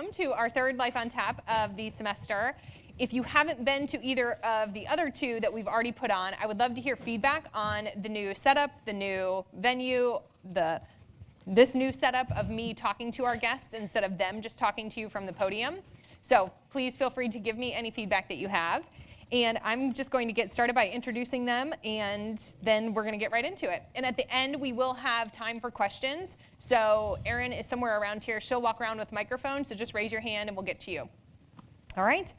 welcome to our third Life on Tap of the semester. If you haven't been to either of the other two that we've already put on, I would love to hear feedback on the new setup, the new venue, this new setup of me talking to our guests instead of them just talking to you from the podium. So please feel free to give me any feedback that you have. And I'm just going to get started by introducing them, and then we're going to get right into it. And at the end, we will have time for questions. So Erin is somewhere around here. She'll walk around with a microphone, so just raise your hand and we'll get to you. All right.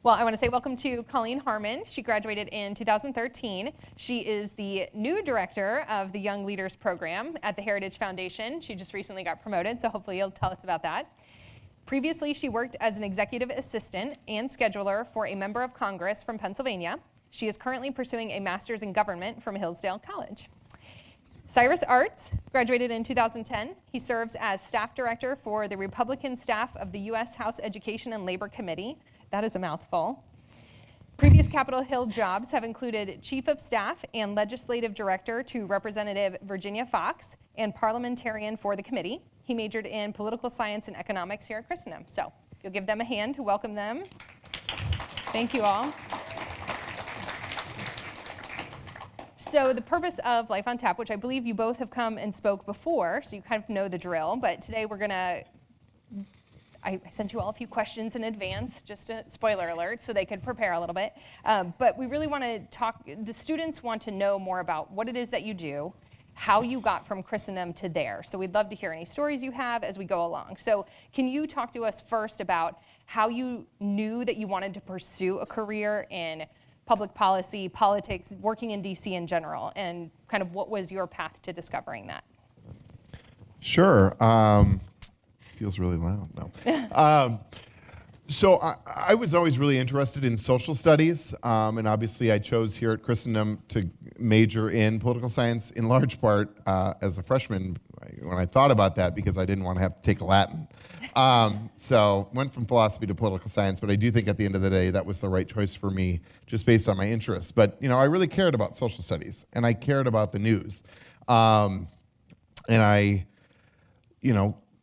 Well, I want to say welcome to Colleen Harmon. She graduated in 2013. She is the new director of the Young Leaders Program at the Heritage Foundation. She just recently got promoted, so hopefully you'll tell us about that. Previously, she worked as an executive assistant and scheduler for a member of Congress from Pennsylvania. She is currently pursuing a master's in government from Hillsdale College. Cyrus Artz graduated in 2010. He serves as staff director for the Republican staff of the U.S. House Education and Labor Committee. That is a mouthful. Previous Capitol Hill jobs have included chief of staff and legislative director to Representative Virginia Fox and parliamentarian for the committee. He majored in political science and economics here at Christendom. So you'll give them a hand to welcome them. Thank you all. So the purpose of Life on Tap, which I believe you both have come and spoke before, so you kind of know the drill, but today we're going to, I sent you all a few questions in advance, just a spoiler alert, so they could prepare a little bit. But we really want to talk, the students want to know more about what it is that you do, how you got from Christendom to there. So we'd love to hear any stories you have as we go along. So can you talk to us first about how you knew that you wanted to pursue a career in public policy, politics, working in DC in general, and kind of what was your path to discovering that? Sure. Feels really loud. No. So I was always really interested in social studies, and obviously I chose here at Christendom to major in political science in large part as a freshman when I thought about that because I didn't want to have to take Latin. So went from philosophy to political science, but I do think at the end of the day that was the right choice for me just based on my interests. But I really cared about social studies and I cared about the news. And I,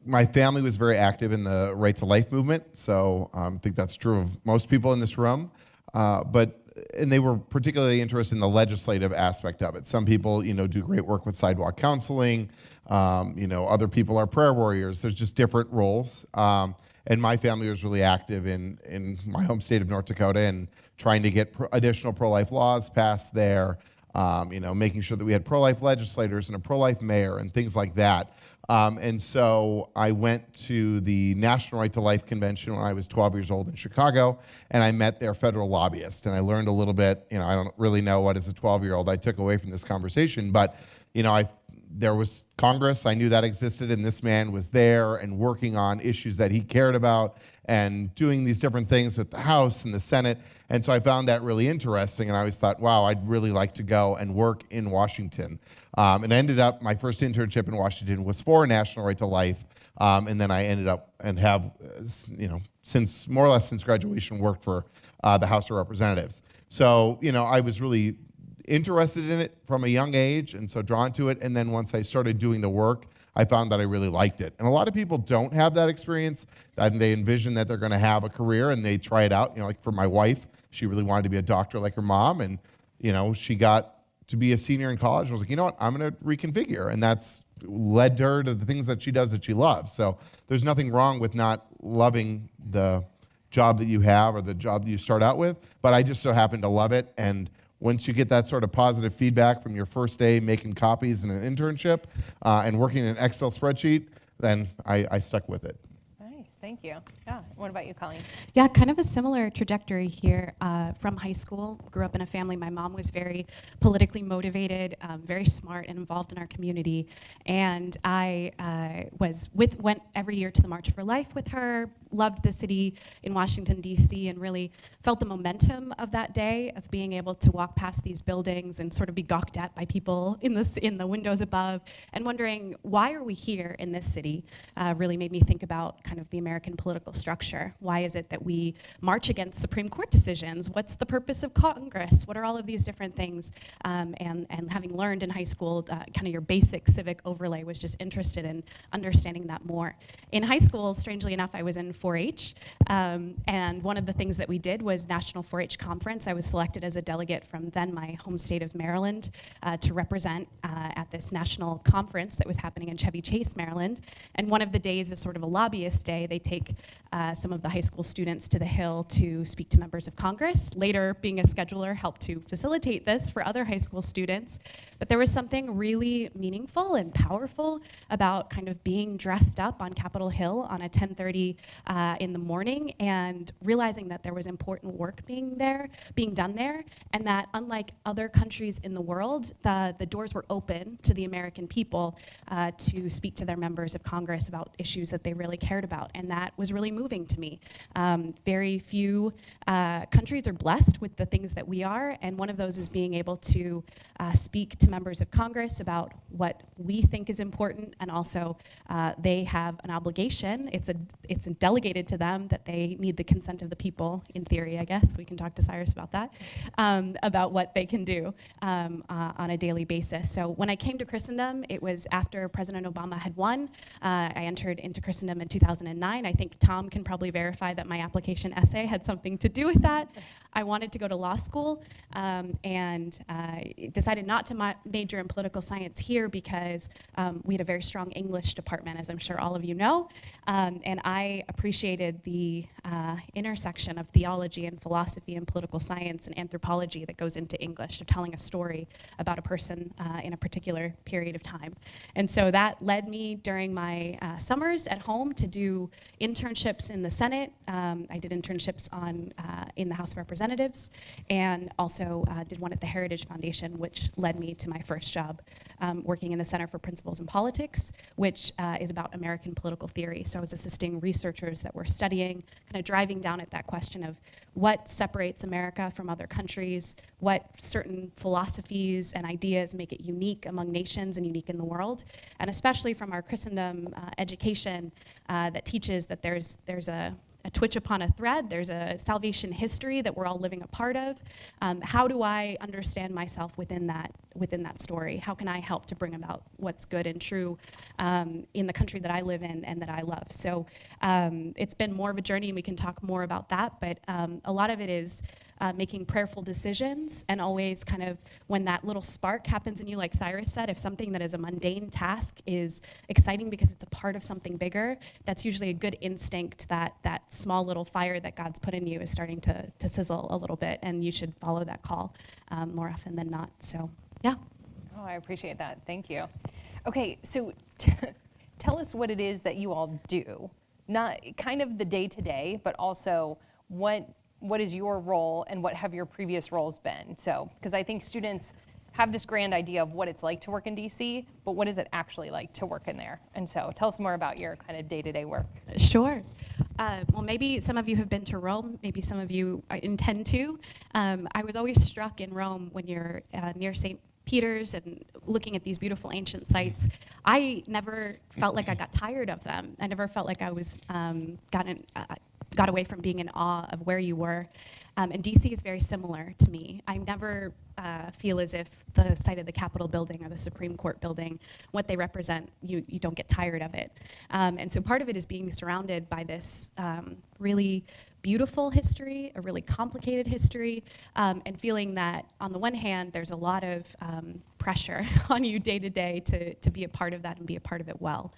my family was very active in the Right to Life movement, so I think that's true of most people in this room. And they were particularly interested in the legislative aspect of it. Some people, do great work with sidewalk counseling. Other people are prayer warriors. There's just different roles. And my family was really active in my home state of North Dakota and trying to get additional pro-life laws passed there. Making sure that we had pro-life legislators and a pro-life mayor and things like that. And so I went to the National Right to Life Convention when I was 12 years old in Chicago, and I met their federal lobbyist. And I learned a little bit, I don't really know what as a 12-year-old I took away from this conversation, but there was Congress, I knew that existed, and this man was there and working on issues that he cared about and doing these different things with the House and the Senate. And so I found that really interesting, and I always thought, wow, I'd really like to go and work in Washington. And I ended up, my first internship in Washington was for National Right to Life, and then I ended up and have, since more or less since graduation, worked for the House of Representatives. So, I was really interested in it from a young age, and so drawn to it. And then once I started doing the work, I found that I really liked it. And a lot of people don't have that experience, and they envision that they're going to have a career, and they try it out. Like for my wife, she really wanted to be a doctor like her mom, and she got to be a senior in college. I was like, what, I'm going to reconfigure, and that's led her to the things that she does that she loves. So there's nothing wrong with not loving the job that you have or the job that you start out with, but I just so happen to love it. And once you get that sort of positive feedback from your first day making copies in an internship and working in an Excel spreadsheet, then I stuck with it. Nice, thank you. Yeah, what about you, Colleen? Yeah, kind of a similar trajectory here. From high school, grew up in a family. My mom was very politically motivated, very smart and involved in our community. And I went every year to the March for Life with her, loved the city in Washington, D.C., and really felt the momentum of that day of being able to walk past these buildings and sort of be gawked at by people in the windows above and wondering, why are we here in this city? Really made me think about kind of the American political structure. Why is it that we march against Supreme Court decisions? What's the purpose of Congress? What are all of these different things? And having learned in high school, kind of your basic civic overlay, was just interested in understanding that more. In high school, strangely enough, I was in 4-H. And one of the things that we did was National 4-H Conference. I was selected as a delegate from then my home state of Maryland to represent at this national conference that was happening in Chevy Chase, Maryland. And one of the days is sort of a lobbyist day. They take some of the high school students to the Hill to speak to members of Congress. Later, being a scheduler, helped to facilitate this for other high school students. But there was something really meaningful and powerful about kind of being dressed up on Capitol Hill on a 10:30 in the morning and realizing that there was important work being done there, and that unlike other countries in the world, the doors were open to the American people to speak to their members of Congress about issues that they really cared about, and that was really moving to me. Very few countries are blessed with the things that we are, and one of those is being able to speak to members of Congress about what we think is important, and also they have an obligation. It's delegated to them that they need the consent of the people, in theory, I guess. We can talk to Cyrus about that, about what they can do on a daily basis. So when I came to Christendom, it was after President Obama had won. I entered into Christendom in 2009. I think Tom can probably verify that my application essay had something to do with that. I wanted to go to law school and decided not to major in political science here because we had a very strong English department, as I'm sure all of you know. And I appreciated the intersection of theology and philosophy and political science and anthropology that goes into English, of telling a story about a person in a particular period of time. And so that led me during my summers at home to do internships in the Senate. I did internships in the House of Representatives, and also did one at the Heritage Foundation, which led me to my first job working in the Center for Principles in Politics, which is about American political theory. So I was assisting researchers that were studying, kind of driving down at that question of what separates America from other countries, what certain philosophies and ideas make it unique among nations and unique in the world, and especially from our Christendom education that teaches that there's a twitch upon a thread, there's a salvation history that we're all living a part of. How do I understand myself within that story? How can I help to bring about what's good and true in the country that I live in and that I love? So it's been more of a journey, and we can talk more about that, but a lot of it is making prayerful decisions, and always kind of when that little spark happens in you, like Cyrus said, if something that is a mundane task is exciting because it's a part of something bigger, that's usually a good instinct that that small little fire that God's put in you is starting to sizzle a little bit, and you should follow that call more often than not. So, yeah. Oh, I appreciate that. Thank you. Okay, so tell us what it is that you all do. Not kind of the day-to-day, but also what is your role and what have your previous roles been? So, because I think students have this grand idea of what it's like to work in DC, but what is it actually like to work in there? And so tell us more about your kind of day-to-day work. Sure. Well, maybe some of you have been to Rome, maybe some of you intend to. I was always struck in Rome when you're near St. Peter's and looking at these beautiful ancient sites. I never felt like I got tired of them. I never felt like I was got away from being in awe of where you were. And DC is very similar to me. I never feel as if the site of the Capitol building or the Supreme Court building, what they represent, you don't get tired of it. And so part of it is being surrounded by this really beautiful history, a really complicated history, and feeling that on the one hand, there's a lot of pressure on you day to day to be a part of that and be a part of it well.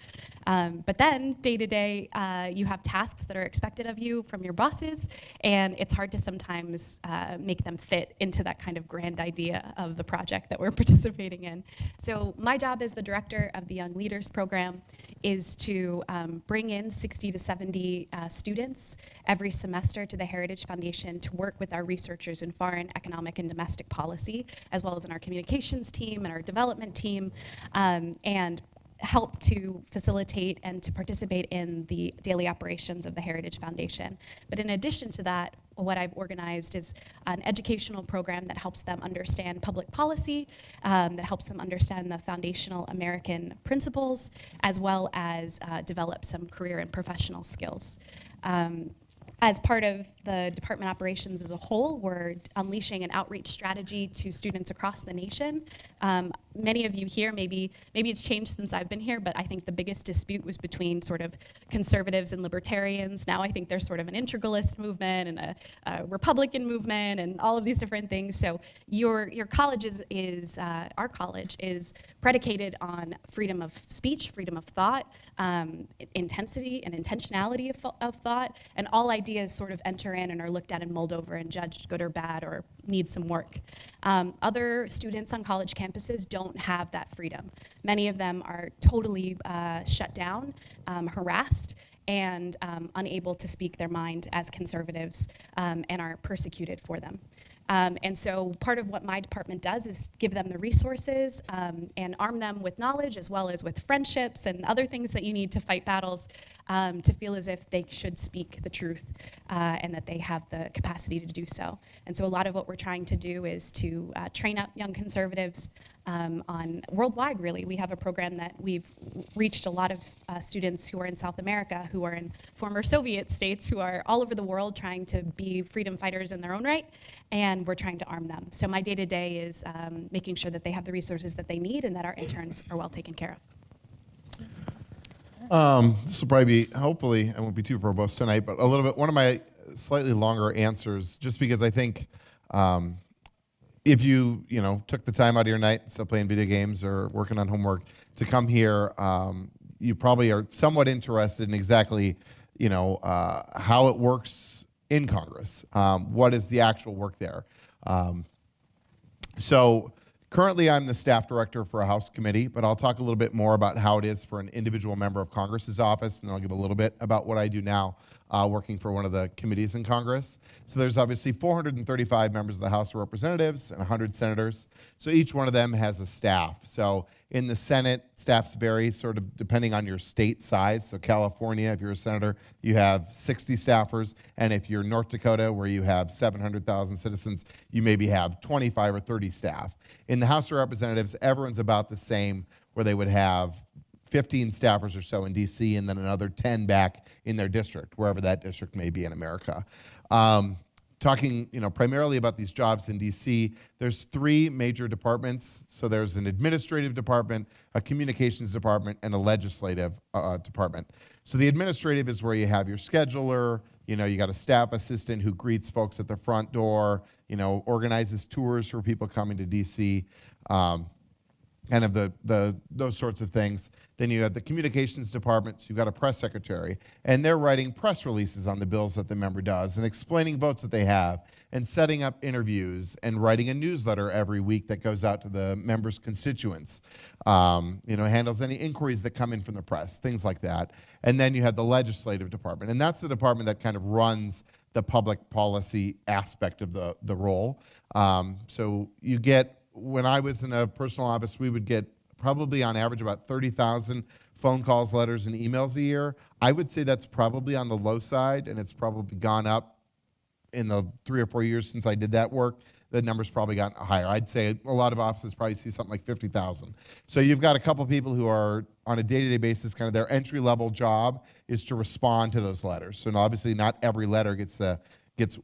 But then day to day, you have tasks that are expected of you from your bosses, and it's hard to sometimes make them fit into that kind of grand idea of the project that we're participating in. So my job as the director of the Young Leaders Program is to bring in 60 to 70 students every semester to the Heritage Foundation to work with our researchers in foreign, economic, and domestic policy, as well as in our communications team and our development team, and help to facilitate and to participate in the daily operations of the Heritage Foundation. But in addition to that, what I've organized is an educational program that helps them understand public policy, that helps them understand the foundational American principles, as well as develop some career and professional skills. as part of the department operations as a whole, we're unleashing an outreach strategy to students across the nation. Many of you here, maybe it's changed since I've been here, but I think the biggest dispute was between sort of conservatives and libertarians. Now I think there's sort of an integralist movement and a Republican movement and all of these different things. So your college our college is predicated on freedom of speech, freedom of thought, intensity and intentionality of thought, and all ideas sort of enter in and are looked at and mulled over and judged good or bad or need some work. Other students on college campuses don't have that freedom. Many of them are totally shut down, harassed, and unable to speak their mind as conservatives, and are persecuted for them. And so part of what my department does is give them the resources and arm them with knowledge as well as with friendships and other things that you need to fight battles, to feel as if they should speak the truth and that they have the capacity to do so. And so a lot of what we're trying to do is to train up young conservatives on worldwide, really. We have a program that we've reached a lot of students who are in South America, who are in former Soviet states, who are all over the world trying to be freedom fighters in their own right, and we're trying to arm them. So my day-to-day is making sure that they have the resources that they need and that our interns are well taken care of. This will probably be, hopefully, I won't be too verbose tonight, but a little bit, one of my slightly longer answers, just because I think if you took the time out of your night instead of playing video games or working on homework to come here, you probably are somewhat interested in exactly, how it works in Congress. What is the actual work there? So currently I'm the staff director for a House committee, but I'll talk a little bit more about how it is for an individual member of Congress's office, and I'll give a little bit about what I do now working for one of the committees in Congress. So there's obviously 435 members of the House of Representatives and 100 senators. So each one of them has a staff. So in the Senate, staffs vary sort of depending on your state size. So California, if you're a senator, you have 60 staffers. And if you're North Dakota, where you have 700,000 citizens, you maybe have 25 or 30 staff. In the House of Representatives, everyone's about the same, where they would have 15 staffers or so in DC, and then another 10 back in their district, wherever that district may be in America. Talking primarily about these jobs in DC, there's 3 major departments. So there's an administrative department, a communications department, and a legislative department. So the administrative is where you have your scheduler, you got a staff assistant who greets folks at the front door, organizes tours for people coming to DC. Kind of those sorts of things. Then you have the communications department, so you've got a press secretary, and they're writing press releases on the bills that the member does and explaining votes that they have and setting up interviews and writing a newsletter every week that goes out to the members' constituents. Handles any inquiries that come in from the press, things like that. And then you have the legislative department, and that's the department that kind of runs the public policy aspect of the role. So you get, when I was in a personal office, we would get probably on average about 30,000 phone calls, letters, and emails a year. I would say that's probably on the low side, and it's probably gone up in the 3 or 4 years since I did that work. The number's probably gotten higher. I'd say a lot of offices probably see something like 50,000. So you've got a couple people who are on a day-to-day basis, kind of their entry-level job is to respond to those letters. So obviously not every letter gets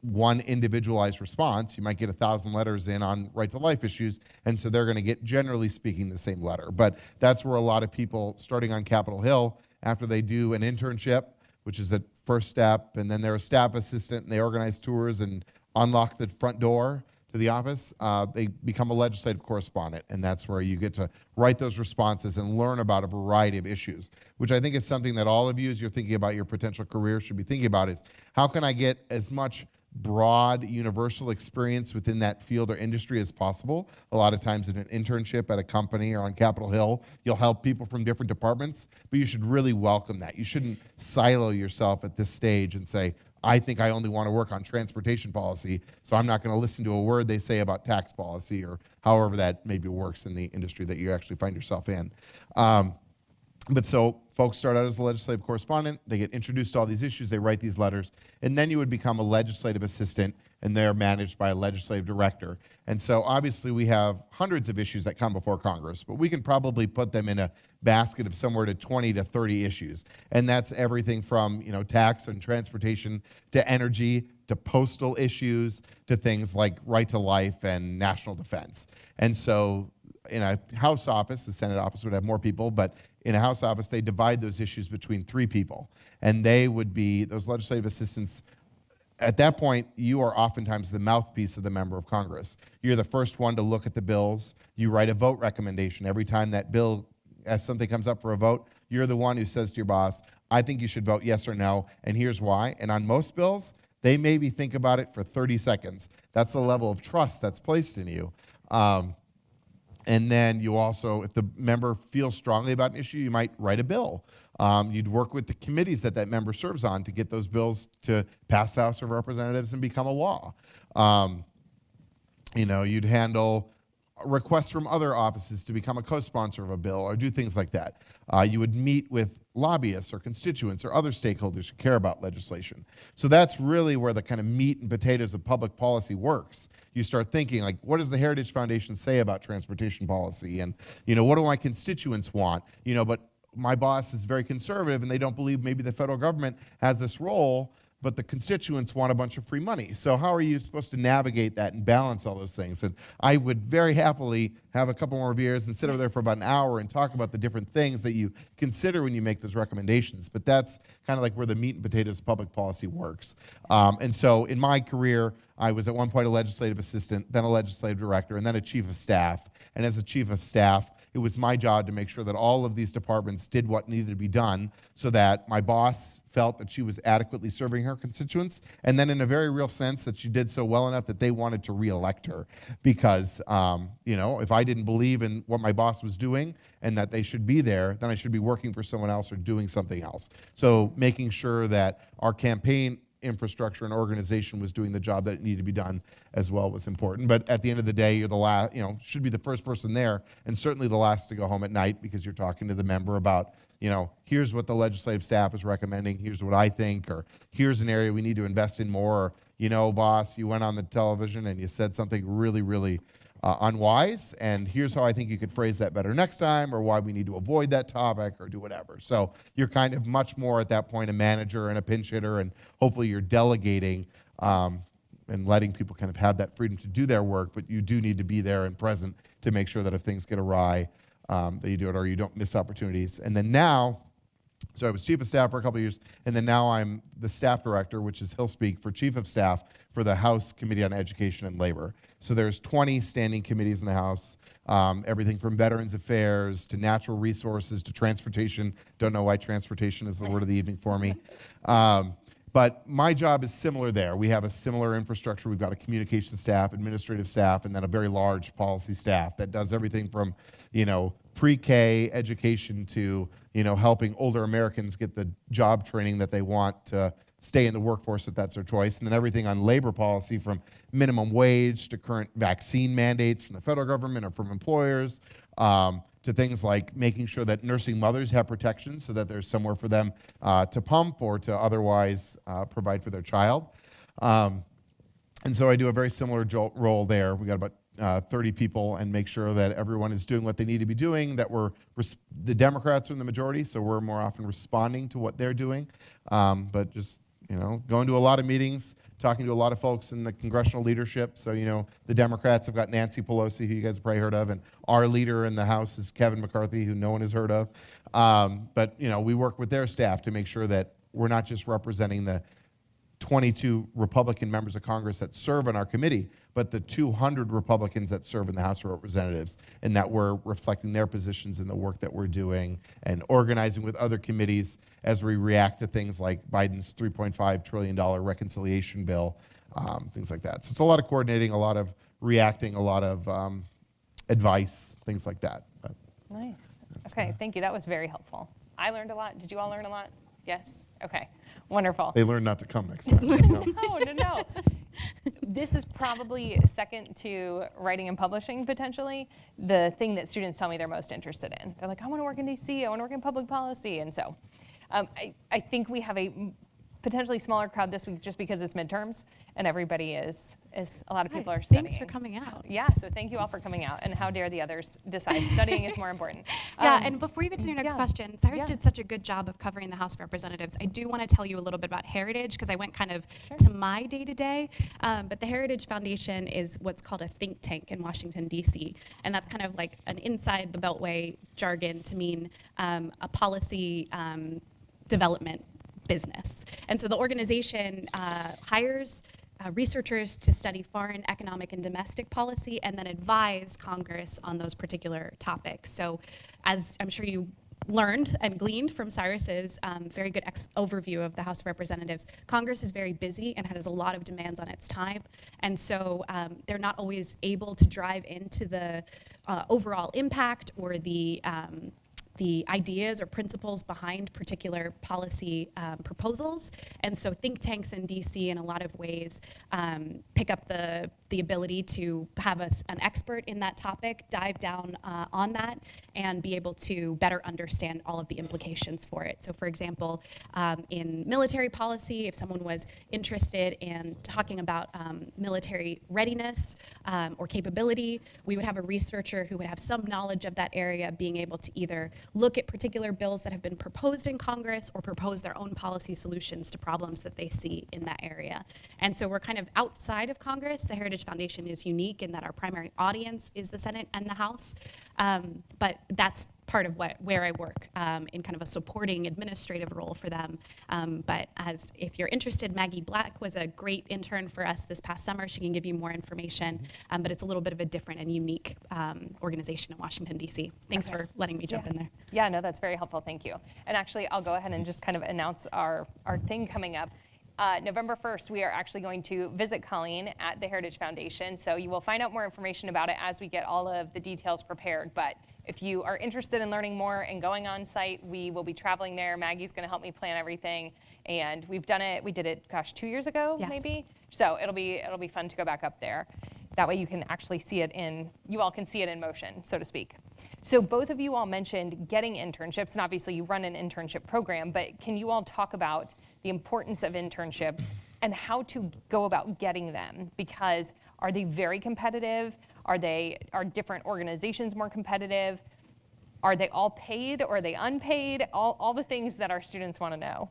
one individualized response. You might get 1,000 letters in on right-to-life issues, and so they're going to get, generally speaking, the same letter. But that's where a lot of people, starting on Capitol Hill, after they do an internship, which is a first step, and then they're a staff assistant, and they organize tours and unlock the front door to the office, they become a legislative correspondent, and that's where you get to write those responses and learn about a variety of issues, which I think is something that all of you, as you're thinking about your potential career, should be thinking about is, how can I get as much broad, universal experience within that field or industry as possible? A lot of times in an internship at a company or on Capitol Hill, you'll help people from different departments, but you should really welcome that. You shouldn't silo yourself at this stage and say, I think I only want to work on transportation policy, so I'm not going to listen to a word they say about tax policy or however that maybe works in the industry that you actually find yourself in. But so folks start out as a legislative correspondent, they get introduced to all these issues, they write these letters, and then you would become a legislative assistant, and they're managed by a legislative director. And so obviously we have hundreds of issues that come before Congress, but we can probably put them in a basket of somewhere to 20 to 30 issues. And that's everything from, tax and transportation to energy to postal issues to things like right to life and national defense. And so in a House office, the Senate office would have more people, but in a House office, they divide those issues between 3 people. And they would be, those legislative assistants, at that point, you are oftentimes the mouthpiece of the member of Congress. You're the first one to look at the bills. You write a vote recommendation. Every time that bill, if something comes up for a vote, you're the one who says to your boss, I think you should vote yes or no, and here's why. And on most bills, they maybe think about it for 30 seconds. That's the level of trust that's placed in you. And then you also, if the member feels strongly about an issue, you might write a bill. You'd work with the committees that member serves on to get those bills to pass the House of Representatives and become a law. You'd handle requests from other offices to become a co-sponsor of a bill or do things like that. You would meet with lobbyists or constituents or other stakeholders who care about legislation. So that's really where the kind of meat and potatoes of public policy works. You start thinking, like, what does the Heritage Foundation say about transportation policy? And, what do my constituents want? But my boss is very conservative and they don't believe maybe the federal government has this role, but the constituents want a bunch of free money. So how are you supposed to navigate that and balance all those things? And I would very happily have a couple more beers and sit over there for about an hour and talk about the different things that you consider when you make those recommendations. But that's kind of like where the meat and potatoes of public policy works. And so in my career, I was at one point a legislative assistant, then a legislative director, and then a chief of staff. And as a chief of staff, it was my job to make sure that all of these departments did what needed to be done so that my boss felt that she was adequately serving her constituents, and then in a very real sense that she did so well enough that they wanted to reelect her. Because, if I didn't believe in what my boss was doing and that they should be there, then I should be working for someone else or doing something else. So making sure that our campaign infrastructure and organization was doing the job that needed to be done as well was important. But at the end of the day, you're the last, should be the first person there and certainly the last to go home at night because you're talking to the member about, here's what the legislative staff is recommending, here's what I think, or here's an area we need to invest in more, or, boss, you went on the television and you said something really, really unwise, and here's how I think you could phrase that better next time, or why we need to avoid that topic, or do whatever. So you're kind of much more at that point a manager and a pinch hitter, and hopefully you're delegating and letting people kind of have that freedom to do their work, but you do need to be there and present to make sure that if things get awry, that you do it or you don't miss opportunities. And then now, so I was chief of staff for a couple of years, and then now I'm the staff director, which is he'll speak for chief of staff for the House Committee on Education and Labor. So there's 20 standing committees in the House, everything from Veterans Affairs to Natural Resources to Transportation. Don't know why transportation is the word of the evening for me. But my job is similar there. We have a similar infrastructure. We've got a communication staff, administrative staff, and then a very large policy staff that does everything from, pre-K education to, helping older Americans get the job training that they want to stay in the workforce if that's their choice, and then everything on labor policy from minimum wage to current vaccine mandates from the federal government or from employers, to things like making sure that nursing mothers have protection so that there's somewhere for them to pump or to otherwise provide for their child. And so I do a very similar role there. We got about 30 people and make sure that everyone is doing what they need to be doing, that the Democrats are in the majority, so we're more often responding to what they're doing. But just, going to a lot of meetings, talking to a lot of folks in the congressional leadership. So, the Democrats have got Nancy Pelosi, who you guys have probably heard of, and our leader in the House is Kevin McCarthy, who no one has heard of. But, we work with their staff to make sure that we're not just representing the 22 Republican members of Congress that serve on our committee, but the 200 Republicans that serve in the House of Representatives, and that we're reflecting their positions in the work that we're doing and organizing with other committees as we react to things like Biden's $3.5 trillion reconciliation bill, things like that. So it's a lot of coordinating, a lot of reacting, a lot of advice, things like that. But nice. Okay, thank you. That was very helpful. I learned a lot. Did you all learn a lot? Yes? Okay, wonderful. They learn not to come next time. No. This is probably second to writing and publishing, potentially, the thing that students tell me they're most interested in. They're like, I want to work in DC, I want to work in public policy. And so I think we have a potentially smaller crowd this week just because it's midterms and everybody is a lot of people are studying. Thanks for coming out. Yeah, so thank you all for coming out, and how dare the others decide studying is more important. Yeah, and before you get to your next yeah. question, Cyrus Yeah. did such a good job of covering the House of Representatives. I do want to tell you a little bit about Heritage, because I went kind of to my day-to-day, but the Heritage Foundation is what's called a think tank in Washington, D.C., and that's kind of like an inside the Beltway jargon to mean a policy development business. And so the organization hires researchers to study foreign, economic, and domestic policy, and then advise Congress on those particular topics. So as I'm sure you learned and gleaned from Cyrus's very good overview of the House of Representatives, Congress is very busy and has a lot of demands on its time. And so they're not always able to drive into the overall impact or the ideas or principles behind particular policy proposals. And so think tanks in DC in a lot of ways pick up the ability to have an expert in that topic dive down on that and be able to better understand all of the implications for it. So for example, in military policy, if someone was interested in talking about military readiness or capability, we would have a researcher who would have some knowledge of that area being able to either look at particular bills that have been proposed in Congress or propose their own policy solutions to problems that they see in that area. And so we're kind of outside of Congress. The Heritage Foundation is unique in that our primary audience is the Senate and the House, but that's part of where I work in kind of a supporting administrative role for them. But as if you're interested, Maggie Black was a great intern for us this past summer. She can give you more information, but it's a little bit of a different and unique organization in Washington, D.C. Thanks for letting me jump in there. Yeah, no, that's very helpful. Thank you. And actually, I'll go ahead and just kind of announce our thing coming up. November 1st, we are actually going to visit Colleen at the Heritage Foundation. So you will find out more information about it as we get all of the details prepared. But if you are interested in learning more and going on site, we will be traveling there. Maggie's going to help me plan everything. And we've done it, we did it, gosh, 2 years ago, Yes. maybe? So it'll be fun to go back up there. That way you can actually see it you all can see it in motion, so to speak. So both of you all mentioned getting internships, and obviously you run an internship program, but can you all talk about the importance of internships and how to go about getting them? Because are they very competitive? Are different organizations more competitive? Are they all paid or are they unpaid? All the things that our students want to know.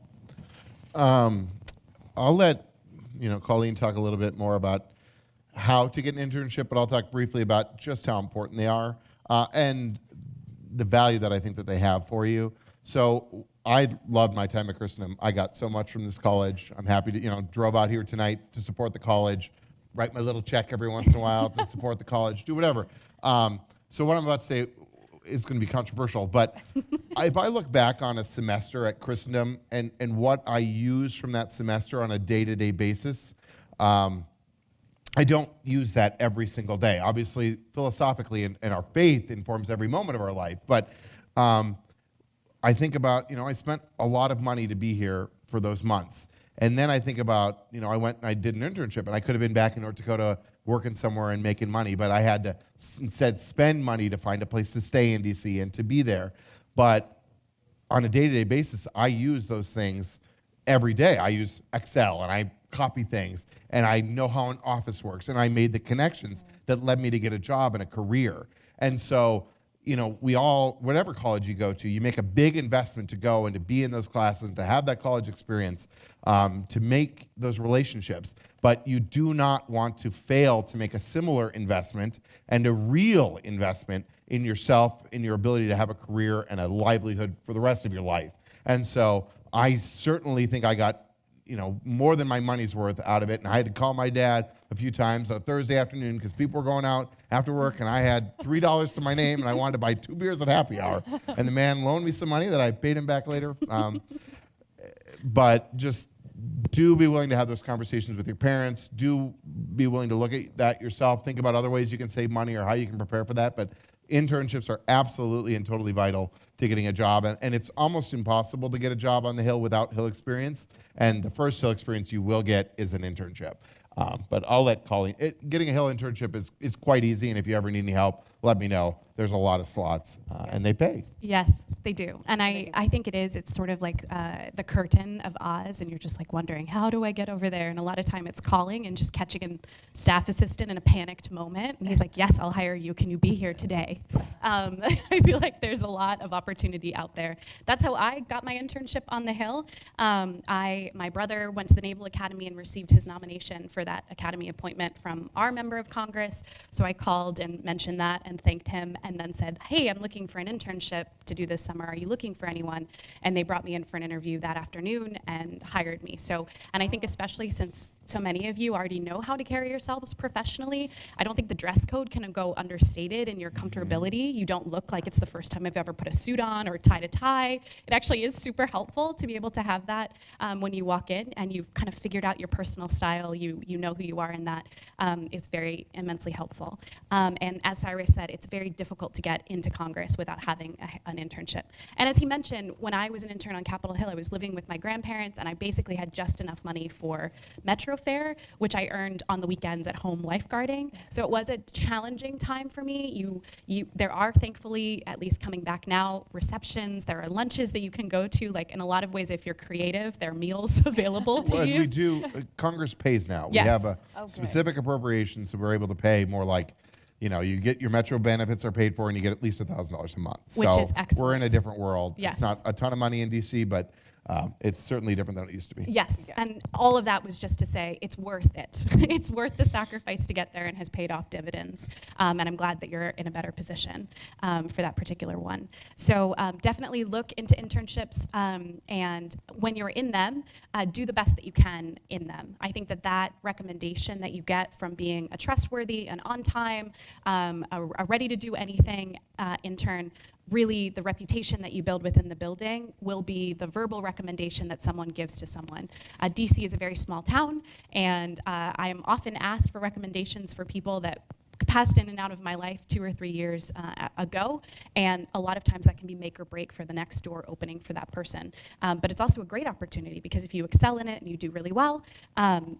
I'll let Colleen talk a little bit more about how to get an internship, but I'll talk briefly about just how important they are and the value that I think that they have for you. So I loved my time at Christening. I got so much from this college. I'm happy to, drove out here tonight to support the college, write my little check every once in a while to support the college, do whatever. So what I'm about to say is going to be controversial, but if I look back on a semester at Christendom and what I use from that semester on a day-to-day basis, I don't use that every single day. Obviously, philosophically, and our faith informs every moment of our life. But I think about, I spent a lot of money to be here for those months. And then I think about, I went and I did an internship, and I could have been back in North Dakota working somewhere and making money, but I had to instead spend money to find a place to stay in DC and to be there. But on a day-to-day basis, I use those things every day. I use Excel, and I copy things, and I know how an office works, and I made the connections that led me to get a job and a career. And so, we all, whatever college you go to, you make a big investment to go and to be in those classes and to have that college experience, to make those relationships. But you do not want to fail to make a similar investment and a real investment in yourself, in your ability to have a career and a livelihood for the rest of your life. And so I certainly think I got more than my money's worth out of it. And I had to call my dad a few times on a Thursday afternoon because people were going out after work and I had $3 to my name and I wanted to buy 2 beers at happy hour. And the man loaned me some money that I paid him back later. But just do be willing to have those conversations with your parents. Do be willing to look at that yourself. Think about other ways you can save money or how you can prepare for that. But internships are absolutely and totally vital to getting a job, and it's almost impossible to get a job on the Hill without Hill experience, and the first Hill experience you will get is an internship. But I'll let Colleen. Getting a Hill internship is quite easy, and if you ever need any help, let me know. There's a lot of slots, and they pay. Yes, they do. And I think it's sort of like the curtain of Oz, and you're just like wondering, how do I get over there? And a lot of time it's calling and just catching a staff assistant in a panicked moment. And he's like, yes, I'll hire you. Can you be here today? I feel like there's a lot of opportunity out there. That's how I got my internship on the Hill. My brother went to the Naval Academy and received his nomination for that academy appointment from our member of Congress. So I called and mentioned that and thanked him, and then said, hey, I'm looking for an internship to do this summer. Are you looking for anyone? And they brought me in for an interview that afternoon and hired me. So, and I think especially since so many of you already know how to carry yourselves professionally, I don't think the dress code can go understated in your comfortability. You don't look like it's the first time I've ever put a suit on or tied a tie. It actually is super helpful to be able to have that when you walk in and you've kind of figured out your personal style, you know who you are, and that is very immensely helpful. And as Cyrus said, it's very difficult to get into Congress without having an internship. And as he mentioned, when I was an intern on Capitol Hill, I was living with my grandparents, and I basically had just enough money for Metro fare, which I earned on the weekends at home lifeguarding. So it was a challenging time for me. There are, thankfully, at least coming back now, receptions. There are lunches that you can go to. Like, in a lot of ways, if you're creative, there are meals available to you. We do. Congress pays now. Yes. We have a specific appropriation, so we're able to pay more like, you get your Metro benefits are paid for, and you get at least $1,000 a month. Which is excellent. We're in a different world. Yes. It's not a ton of money in DC, but it's certainly different than it used to be. Yes, and all of that was just to say it's worth it. It's worth the sacrifice to get there and has paid off dividends. And I'm glad that you're in a better position for that particular one. So definitely look into internships, and when you're in them, do the best that you can in them. I think that recommendation that you get from being a trustworthy and on time, a ready to do anything intern, really the reputation that you build within the building will be the verbal recommendation that someone gives to someone. DC is a very small town, and I am often asked for recommendations for people that passed in and out of my life 2 or 3 years ago, and a lot of times that can be make or break for the next door opening for that person. But it's also a great opportunity, because if you excel in it and you do really well,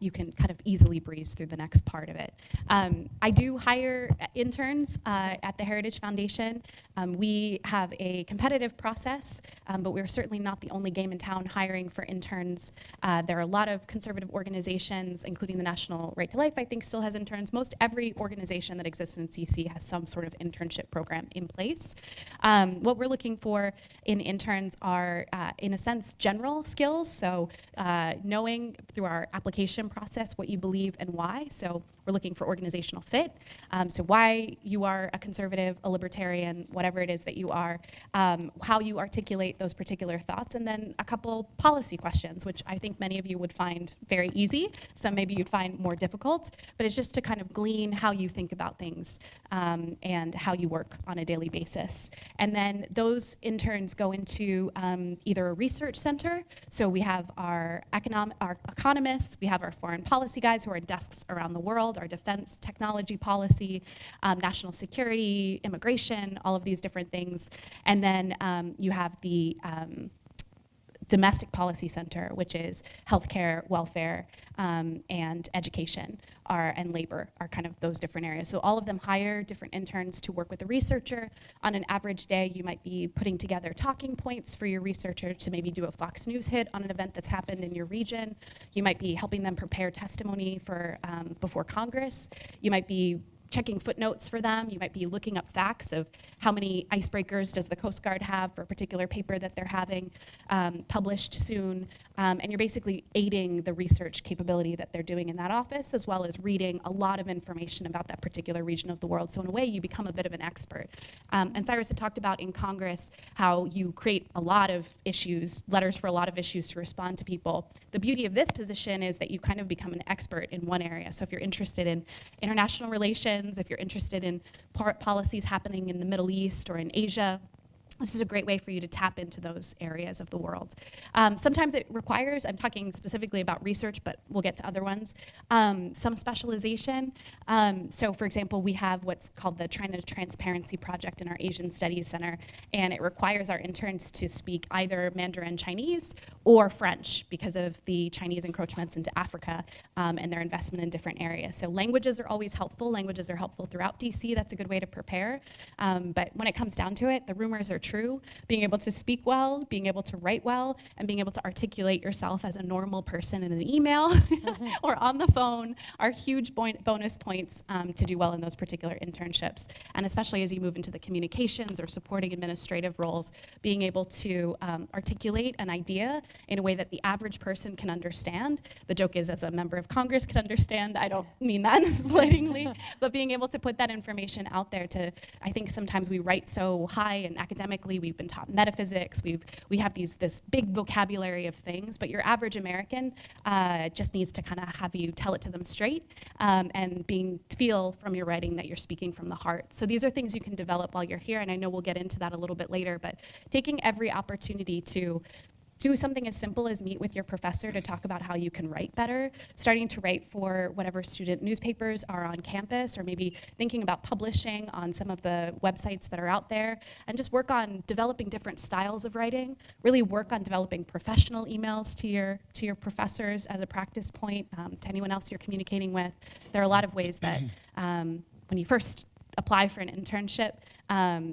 you can kind of easily breeze through the next part of it. I do hire interns at the Heritage Foundation. We have a competitive process, but we're certainly not the only game in town hiring for interns. There are a lot of conservative organizations, including the National Right to Life, I think, still has interns. Most every organization that exists in CC has some sort of internship program in place. What we're looking for in interns are, in a sense, general skills. So knowing through our application process what you believe and why. So we're looking for organizational fit. So why you are a conservative, a libertarian, whatever it is that you are, how you articulate those particular thoughts, and then a couple policy questions, which I think many of you would find very easy. Some maybe you'd find more difficult, but it's just to kind of glean how you think about things and how you work on a daily basis. And then those interns go into either a research center. So we have our economists, we have our foreign policy guys who are at desks around the world, our defense technology policy, national security, immigration, all of these different things. And then you have the domestic policy center, which is healthcare, welfare, and education and labor are kind of those different areas. So all of them hire different interns to work with a researcher. On an average day, you might be putting together talking points for your researcher to maybe do a Fox News hit on an event that's happened in your region. You might be helping them prepare testimony for before Congress. You might be checking footnotes for them. You might be looking up facts of how many icebreakers does the Coast Guard have for a particular paper that they're having published soon. And you're basically aiding the research capability that they're doing in that office, as well as reading a lot of information about that particular region of the world. So in a way, you become a bit of an expert. And Cyrus had talked about in Congress how you create a lot of issues, letters for a lot of issues to respond to people. The beauty of this position is that you kind of become an expert in one area. So if you're interested in international relations, if you're interested in policies happening in the Middle East or in Asia, this is a great way for you to tap into those areas of the world. Sometimes it requires, I'm talking specifically about research, but we'll get to other ones, some specialization. So for example, we have what's called the China Transparency Project in our Asian Studies Center, and it requires our interns to speak either Mandarin Chinese or French because of the Chinese encroachments into Africa and their investment in different areas. So languages are always helpful. Languages are helpful throughout DC. That's a good way to prepare. But when it comes down to it, the rumors are true. Being able to speak well, being able to write well, and being able to articulate yourself as a normal person in an email or on the phone are huge bonus points to do well in those particular internships. And especially as you move into the communications or supporting administrative roles, being able to articulate an idea in a way that the average person can understand. The joke is, as a member of Congress can understand, I don't mean that slightingly, but being able to put that information out there to, I think sometimes we write so high and academically, we've been taught metaphysics, we have this big vocabulary of things, but your average American just needs to kind of have you tell it to them straight and feel from your writing that you're speaking from the heart. So these are things you can develop while you're here, and I know we'll get into that a little bit later, but taking every opportunity to do something as simple as meet with your professor to talk about how you can write better, starting to write for whatever student newspapers are on campus, or maybe thinking about publishing on some of the websites that are out there, and just work on developing different styles of writing, really work on developing professional emails to your professors as a practice point, to anyone else you're communicating with. There are a lot of ways that when you first apply for an internship,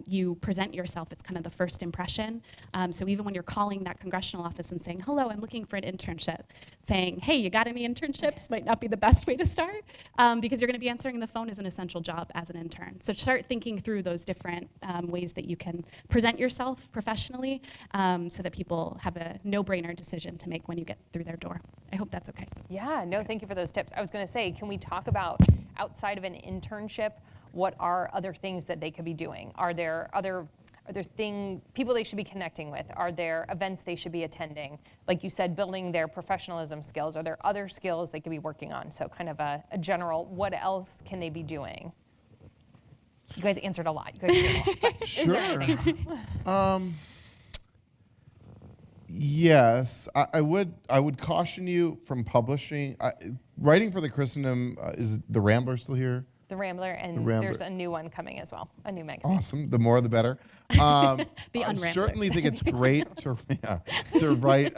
you present yourself. It's kind of the first impression. So even when you're calling that congressional office and saying, hello, I'm looking for an internship, saying, hey, you got any internships might not be the best way to start because you're going to be answering the phone as an essential job as an intern. So start thinking through those different ways that you can present yourself professionally so that people have a no-brainer decision to make when you get through their door. I hope that's okay. Yeah, no, thank you for those tips. I was going to say, can we talk about outside of an internship, what are other things that they could be doing? Are there people they should be connecting with? Are there events they should be attending? Like you said, building their professionalism skills. Are there other skills they could be working on? So kind of a general, what else can they be doing? You guys answered a lot. You guys Sure. Is there anything else? Yes, I would caution you from publishing. Writing for the Christendom, is the Rambler still here? The Rambler, and The Rambler. there's a new one coming as well, a new magazine. Awesome. The more, the better. I Unrambler. certainly think it's great to write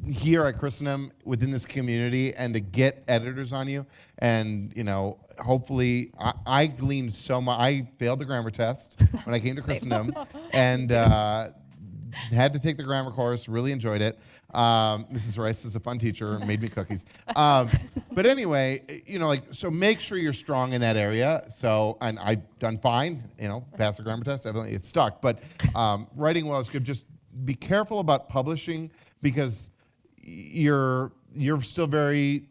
here at Christendom within this community and to get editors on you. And, hopefully, I gleaned so much. I failed the grammar test when I came to Christendom and had to take the grammar course, really enjoyed it. Mrs. Rice is a fun teacher and made me cookies. But anyway, so make sure you're strong in that area. So, and I've done fine, passed the grammar test, evidently it's stuck. But writing well is good. Just be careful about publishing because you're still very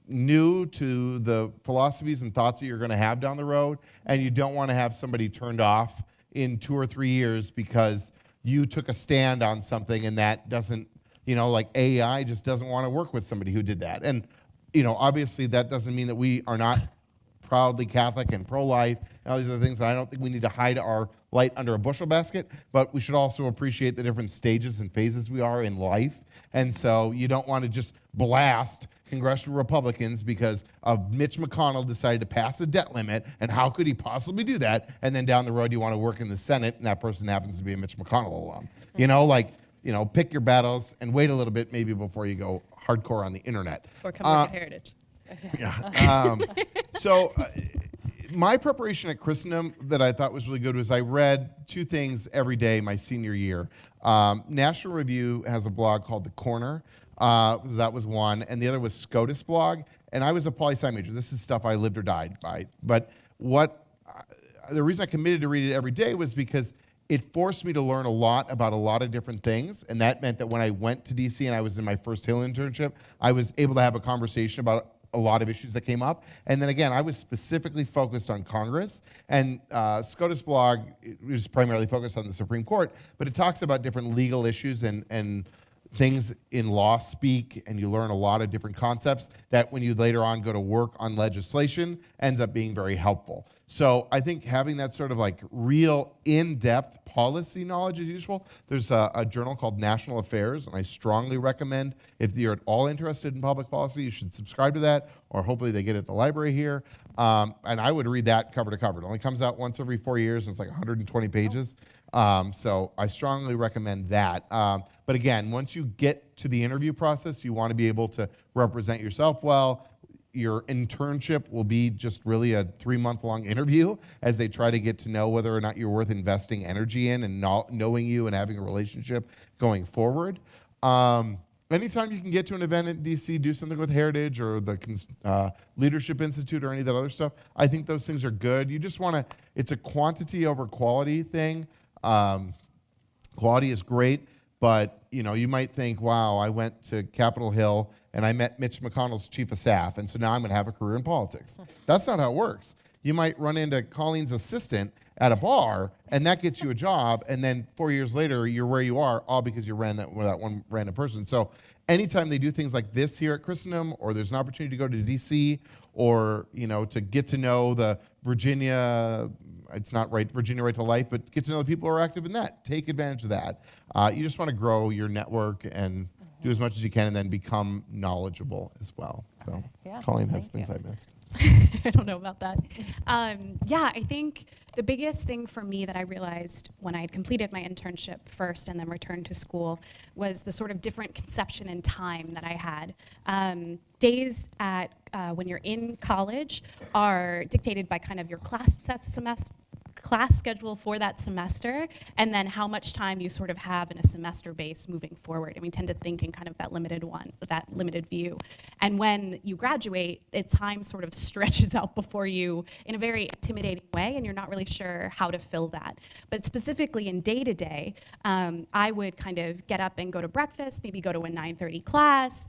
new to the philosophies and thoughts that you're going to have down the road, and you don't want to have somebody turned off in 2 or 3 years because you took a stand on something and that doesn't, like AI just doesn't want to work with somebody who did that. And, obviously that doesn't mean that we are not proudly Catholic and pro-life and all these other things. And I don't think we need to hide our light under a bushel basket, but we should also appreciate the different stages and phases we are in life. And so you don't want to just blast congressional Republicans because of Mitch McConnell decided to pass a debt limit, and how could he possibly do that? And then down the road you want to work in the Senate, and that person happens to be a Mitch McConnell alum. Pick your battles and wait a little bit maybe before you go hardcore on the internet. Or come look at Heritage. Yeah. My preparation at Christendom that I thought was really good was I read 2 things every day my senior year. National Review has a blog called The Corner. That was one. And the other was SCOTUS blog. And I was a poli-sci major. This is stuff I lived or died by. But the reason I committed to read it every day was because it forced me to learn a lot about a lot of different things. And that meant that when I went to DC and I was in my first Hill internship, I was able to have a conversation about a lot of issues that came up. And then again, I was specifically focused on Congress. And SCOTUS blog was primarily focused on the Supreme Court, but it talks about different legal issues and things in law speak, and you learn a lot of different concepts that when you later on go to work on legislation ends up being very helpful. So I think having that sort of like real in-depth policy knowledge is useful. There's a journal called National Affairs, and I strongly recommend if you're at all interested in public policy, you should subscribe to that, or hopefully they get it at the library here. And I would read that cover to cover. It only comes out once every 4 years, and it's like 120 pages. So I strongly recommend that. But again, once you get to the interview process, you want to be able to represent yourself well. Your internship will be just really a 3-month-long interview as they try to get to know whether or not you're worth investing energy in and knowing you and having a relationship going forward. Anytime you can get to an event in DC, do something with Heritage or the Leadership Institute or any of that other stuff, I think those things are good. You just want to, it's a quantity over quality thing. Quality is great, but you might think, wow, I went to Capitol Hill and I met Mitch McConnell's chief of staff, and so now I'm going to have a career in politics. That's not how it works. You might run into Colleen's assistant at a bar, and that gets you a job, and then 4 years later, you're where you are, all because you ran that with that one random person. So anytime they do things like this here at Christendom, or there's an opportunity to go to DC, or to get to know the Virginia, it's not right, Virginia Right to Life, but get to know the people who are active in that. Take advantage of that. You just want to grow your network and do as much as you can, and then become knowledgeable as well. So Yeah, Colleen has thank things I missed. I don't know about that. I think the biggest thing for me that I realized when I had completed my internship first and then returned to school was the sort of different conception and time that I had. Days at when you're in college are dictated by kind of your class schedule for that semester, and then how much time you sort of have in a semester base moving forward. And we tend to think in kind of that limited view. And when you graduate, time sort of stretches out before you in a very intimidating way, and you're not really sure how to fill that. But specifically in day-to-day, I would kind of get up and go to breakfast, maybe go to a 9:30 class,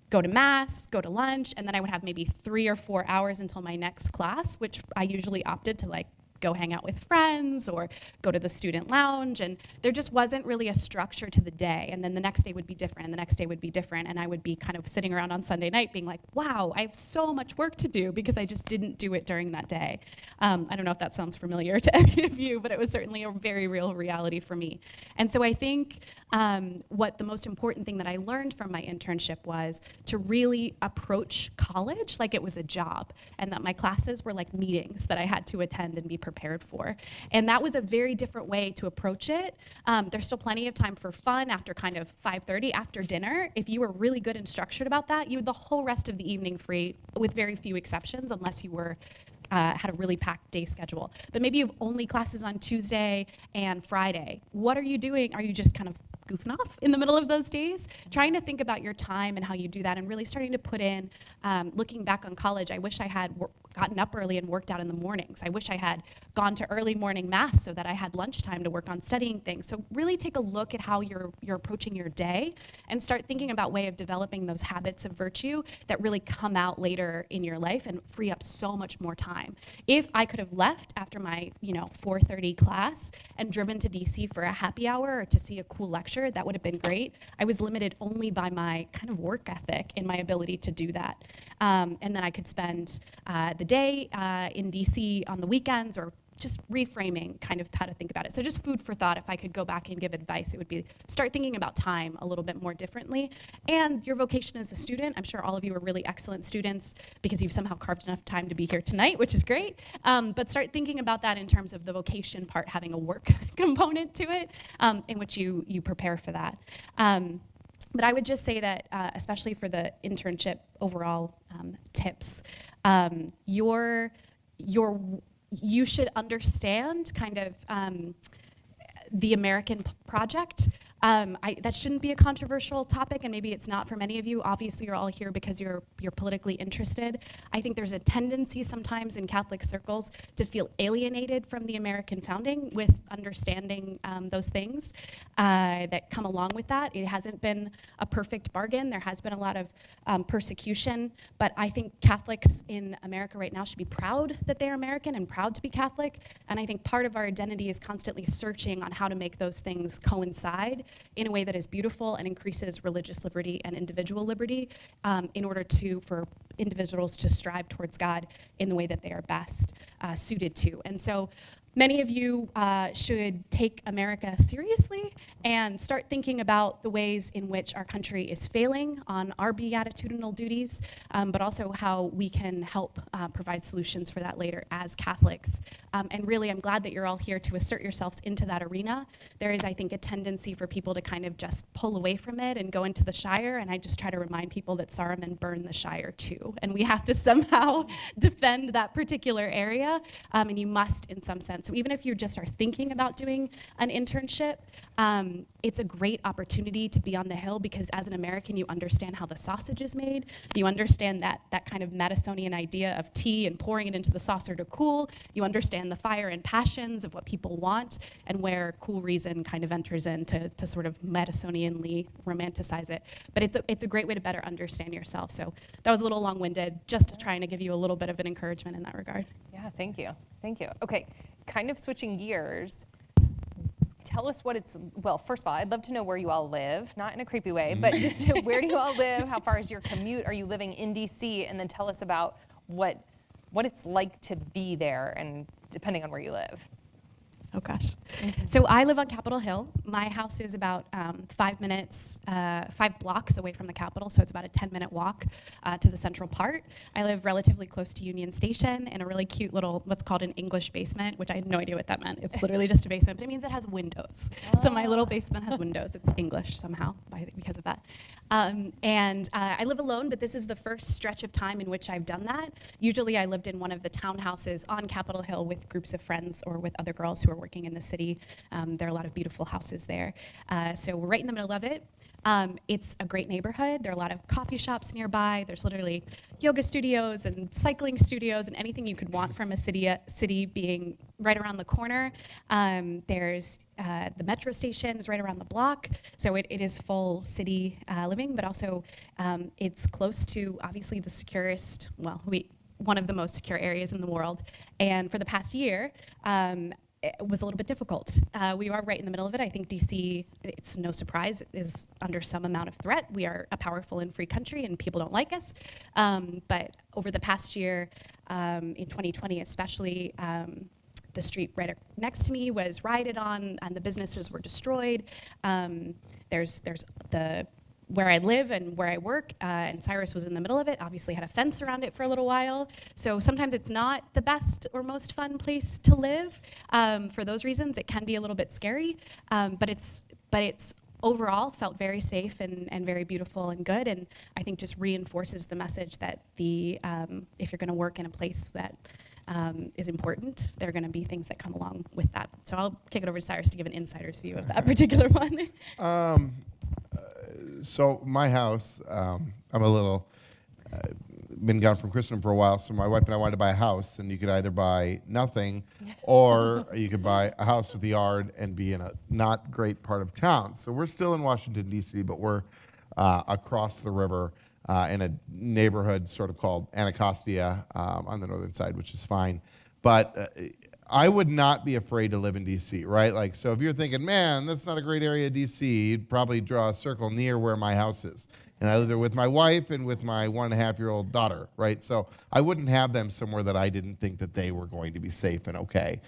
go to mass, go to lunch, and then I would have maybe 3 or 4 hours until my next class, which I usually opted to go hang out with friends or go to the student lounge, and there just wasn't really a structure to the day. And then the next day would be different, and the next day would be different, and I would be kind of sitting around on Sunday night being like, wow, I have so much work to do because I just didn't do it during that day. I don't know if that sounds familiar to any of you, but it was certainly a very real reality for me. And so I think what the most important thing that I learned from my internship was to really approach college like it was a job, and that my classes were like meetings that I had to attend and be prepared for. And that was a very different way to approach it. There's still plenty of time for fun after kind of 5:30 after dinner. If you were really good and structured about that, you had the whole rest of the evening free, with very few exceptions, unless you were had a really packed day schedule. But maybe you have only classes on Tuesday and Friday. What are you doing? Are you just kind of goofing off in the middle of those days? Trying to think about your time and how you do that, and really starting to put in, looking back on college, I wish I had gotten up early and worked out in the mornings. I wish I had gone to early morning mass so that I had lunchtime to work on studying things. So really take a look at how you're approaching your day, and start thinking about way of developing those habits of virtue that really come out later in your life and free up so much more time. If I could have left after my 4:30 class and driven to DC for a happy hour or to see a cool lecture, that would have been great. I was limited only by my kind of work ethic and my ability to do that. And then I could spend the day in DC on the weekends, or just reframing kind of how to think about it. So just food for thought. If I could go back and give advice, it would be start thinking about time a little bit more differently. And your vocation as a student, I'm sure all of you are really excellent students because you've somehow carved enough time to be here tonight, which is great. But start thinking about that in terms of the vocation part having a work component to it, in which you prepare for that. But I would just say that, especially for the internship overall tips, you should understand kind of the American project. That shouldn't be a controversial topic, and maybe it's not for many of you. Obviously, you're all here because you're politically interested. I think there's a tendency sometimes in Catholic circles to feel alienated from the American founding with understanding those things that come along with that. It hasn't been a perfect bargain. There has been a lot of persecution, but I think Catholics in America right now should be proud that they're American and proud to be Catholic. And I think part of our identity is constantly searching on how to make those things coincide in a way that is beautiful and increases religious liberty and individual liberty in order for individuals to strive towards God in the way that they are best suited to. And so many of you should take America seriously and start thinking about the ways in which our country is failing on our beatitudinal duties, but also how we can help provide solutions for that later as Catholics. And really, I'm glad that you're all here to assert yourselves into that arena. There is, I think, a tendency for people to kind of just pull away from it and go into the Shire, and I just try to remind people that Saruman burned the Shire too, and we have to somehow defend that particular area, and you must in some sense. So even if you just are thinking about doing an internship, it's a great opportunity to be on the Hill, because as an American, you understand how the sausage is made. You understand that kind of Madisonian idea of tea and pouring it into the saucer to cool. You understand the fire and passions of what people want, and where cool reason kind of enters in to sort of Madisonianly romanticize it. But it's a great way to better understand yourself. So that was a little long-winded, just to trying to give you a little bit of an encouragement in that regard. Yeah, thank you. Thank you. Okay, kind of switching gears. Tell us what it's, well, first of all, I'd love to know where you all live, not in a creepy way, but just where do you all live? How far is your commute? Are you living in DC? And then tell us about what it's like to be there, and depending on where you live. Oh gosh. So I live on Capitol Hill. My house is about 5 blocks away from the Capitol, so it's about a 10-minute walk to the central part. I live relatively close to Union Station in a really cute little, what's called an English basement, which I had no idea what that meant. It's literally just a basement, but it means it has windows. So my little basement has windows. It's English somehow because of that. And I live alone, but this is the first stretch of time in which I've done that. Usually I lived in one of the townhouses on Capitol Hill with groups of friends or with other girls who are working in the city. There are a lot of beautiful houses there. So we're right in the middle of it. It's a great neighborhood. There are a lot of coffee shops nearby. There's literally yoga studios and cycling studios and anything you could want from a city being right around the corner. There's the metro station is right around the block. So it is full city living, but also it's close to obviously the securest, one of the most secure areas in the world. And for the past year, it was a little bit difficult. We are right in the middle of it. I think DC, it's no surprise, is under some amount of threat. We are a powerful and free country, and people don't like us. But over the past year, in 2020 especially, the street right next to me was rioted on, and the businesses were destroyed. There's where I live and where I work, and Cyrus was in the middle of it, obviously had a fence around it for a little while. So sometimes it's not the best or most fun place to live. For those reasons, it can be a little bit scary, but it's overall felt very safe and very beautiful and good, and I think just reinforces the message that if you're gonna work in a place that is important, there are going to be things that come along with that. So I'll kick it over to Cyrus to give an insider's view of that particular one. So my house, I'm a little, been gone from Christendom for a while, so my wife and I wanted to buy a house, and you could either buy nothing, or you could buy a house with a yard and be in a not great part of town. So we're still in Washington, D.C., but we're across the river in a neighborhood sort of called Anacostia on the northern side, which is fine. But I would not be afraid to live in D.C., right? Like, so if you're thinking, man, that's not a great area, D.C., you'd probably draw a circle near where my house is. And I live there with my wife and with my 1.5-year-old daughter, right? So I wouldn't have them somewhere that I didn't think that they were going to be safe and okay.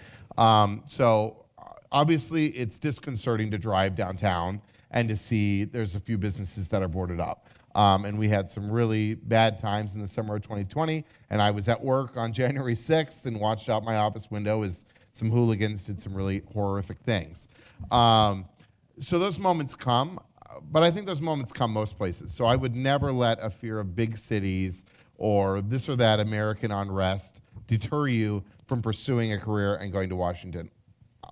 So obviously it's disconcerting to drive downtown and to see there's a few businesses that are boarded up. And we had some really bad times in the summer of 2020, and I was at work on January 6th and watched out my office window as some hooligans did some really horrific things. So those moments come, but I think those moments come most places. So I would never let a fear of big cities or this or that American unrest deter you from pursuing a career and going to Washington.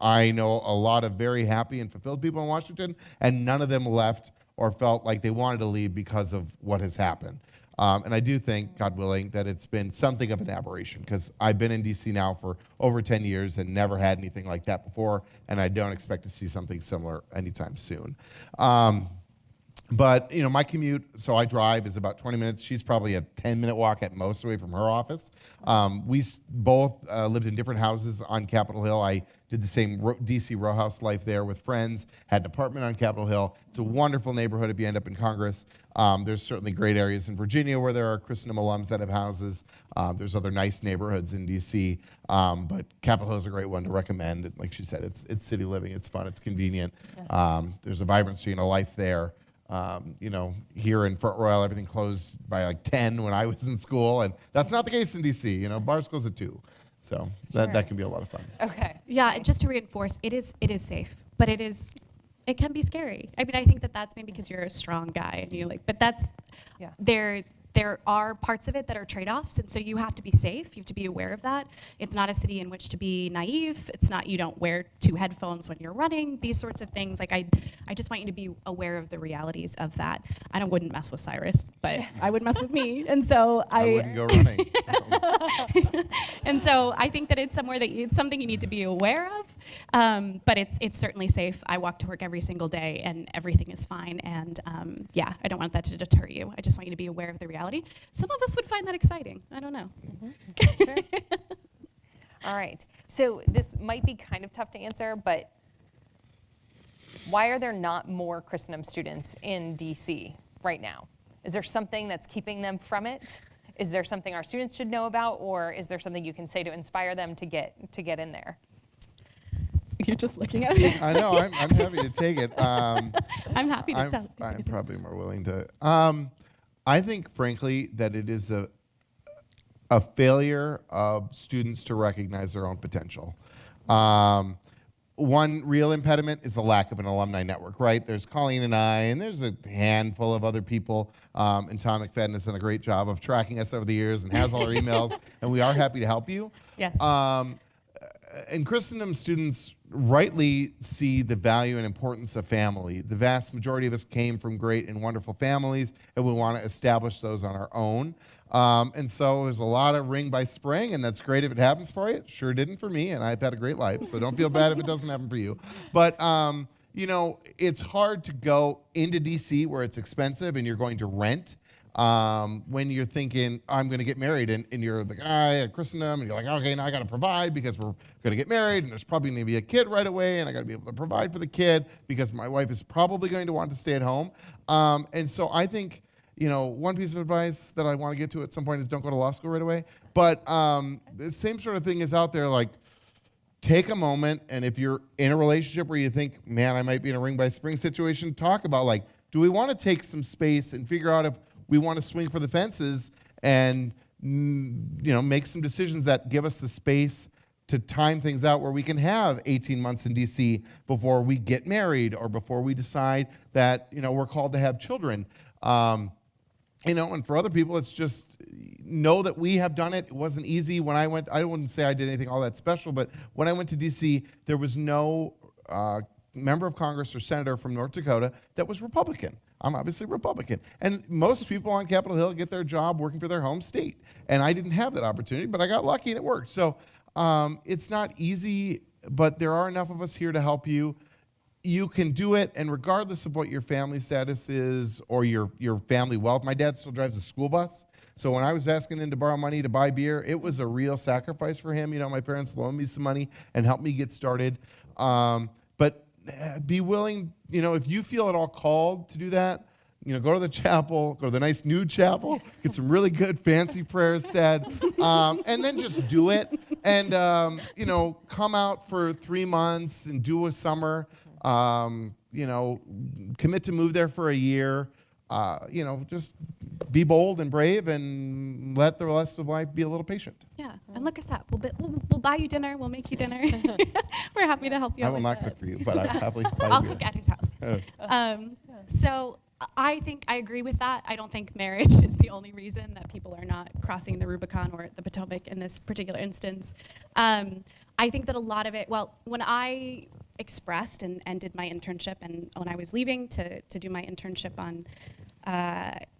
I know a lot of very happy and fulfilled people in Washington, and none of them left or felt like they wanted to leave because of what has happened. And I do think, God willing, that it's been something of an aberration, because I've been in DC now for over 10 years and never had anything like that before, and I don't expect to see something similar anytime soon. But my commute, so I drive, is about 20 minutes. She's probably a 10-minute walk at most away from her office. We both lived in different houses on Capitol Hill. I did the same DC row house life there with friends, had an apartment on Capitol Hill. It's a wonderful neighborhood if you end up in Congress. There's certainly great areas in Virginia where there are Christendom alums that have houses. There's other nice neighborhoods in DC, but Capitol Hill is a great one to recommend. Like she said, it's city living, it's fun, it's convenient. There's a vibrancy and a life there. Here in Front Royal, everything closed by like 10 when I was in school, and that's not the case in DC. Bars close at 2. So that can be a lot of fun. Okay. Yeah, and just to reinforce, it is safe, but it can be scary. I mean, I think that's maybe because you're a strong guy and but that's, there are parts of it that are trade-offs, and so you have to be safe. You have to be aware of that. It's not a city in which to be naive. It's not, you don't wear 2 headphones when you're running, these sorts of things. Like I just want you to be aware of the realities of that. I wouldn't mess with Cyrus, but I would mess with me. And so I wouldn't go running. And so I think that it's something you need to be aware of, but it's certainly safe. I walk to work every single day and everything is fine. And I don't want that to deter you. I just want you to be aware of the reality. Some of us would find that exciting. I don't know. Sure. All right. So this might be kind of tough to answer, but why are there not more Christendom students in DC right now? Is there something that's keeping them from it? Is there something our students should know about, or is there something you can say to inspire them to get in there? You're just looking at me. I know. I'm happy to take it. I'm happy to tell. I'm probably more willing to. I think, frankly, that it is a failure of students to recognize their own potential. One real impediment is the lack of an alumni network, right? There's Colleen and I, and there's a handful of other people, and Tom McFadden has done a great job of tracking us over the years and has all our emails, and we are happy to help you. Yes. And Christendom students rightly see the value and importance of family. The vast majority of us came from great and wonderful families, and we want to establish those on our own. And so there's a lot of ring by spring, and that's great if it happens for you. It sure didn't for me, and I've had a great life, so don't feel bad if it doesn't happen for you. But, it's hard to go into DC where it's expensive and you're going to rent. When you're thinking, I'm going to get married, and you're the guy at Christendom, and you're like, okay, now I got to provide because we're going to get married, and there's probably going to be a kid right away, and I got to be able to provide for the kid because my wife is probably going to want to stay at home. And so I think, one piece of advice that I want to get to at some point is don't go to law school right away. But the same sort of thing is out there, like, take a moment, and if you're in a relationship where you think, man, I might be in a ring by spring situation, talk about, like, do we want to take some space and figure out if we want to swing for the fences and make some decisions that give us the space to time things out where we can have 18 months in DC before we get married or before we decide that we're called to have children. And for other people, it's just know that we have done it. It wasn't easy. When I went, I wouldn't say I did anything all that special, but when I went to DC, there was no member of Congress or senator from North Dakota that was Republican. I'm obviously Republican. And most people on Capitol Hill get their job working for their home state. And I didn't have that opportunity, but I got lucky and it worked. So it's not easy, but there are enough of us here to help you. You can do it, and regardless of what your family status is or your family wealth, my dad still drives a school bus. So when I was asking him to borrow money to buy beer, it was a real sacrifice for him. My parents loaned me some money and helped me get started. But be willing, if you feel at all called to do that, go to the chapel, go to the nice new chapel, get some really good fancy prayers said, and then just do it. And, come out for 3 months and do a summer, commit to move there for a year, just be bold and brave and let the rest of life be a little patient. Yeah, and look us up. We'll buy you dinner. We'll make you dinner. We're happy to help you. I will not cook for you, but I'll cook at his house. So I think I agree with that. I don't think marriage is the only reason that people are not crossing the Rubicon or the Potomac in this particular instance. I think that a lot of it, when I expressed and did my internship, and when I was leaving to do my internship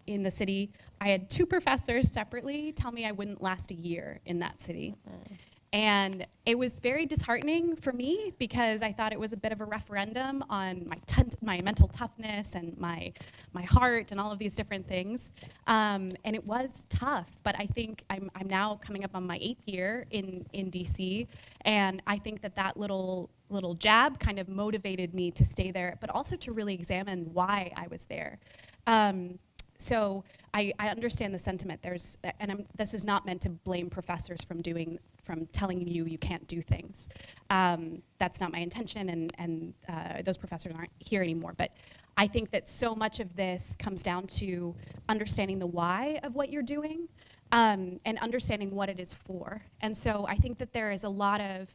in the city, I had 2 professors separately tell me I wouldn't last a year in that city. And it was very disheartening for me because I thought it was a bit of a referendum on my mental toughness and my heart and all of these different things. And it was tough, but I think I'm now coming up on my 8th year in DC, and I think that little jab kind of motivated me to stay there, but also to really examine why I was there. So I understand the sentiment. This is not meant to blame professors from telling you can't do things. That's not my intention, and those professors aren't here anymore. But I think that so much of this comes down to understanding the why of what you're doing, and understanding what it is for. And so I think that there is a lot of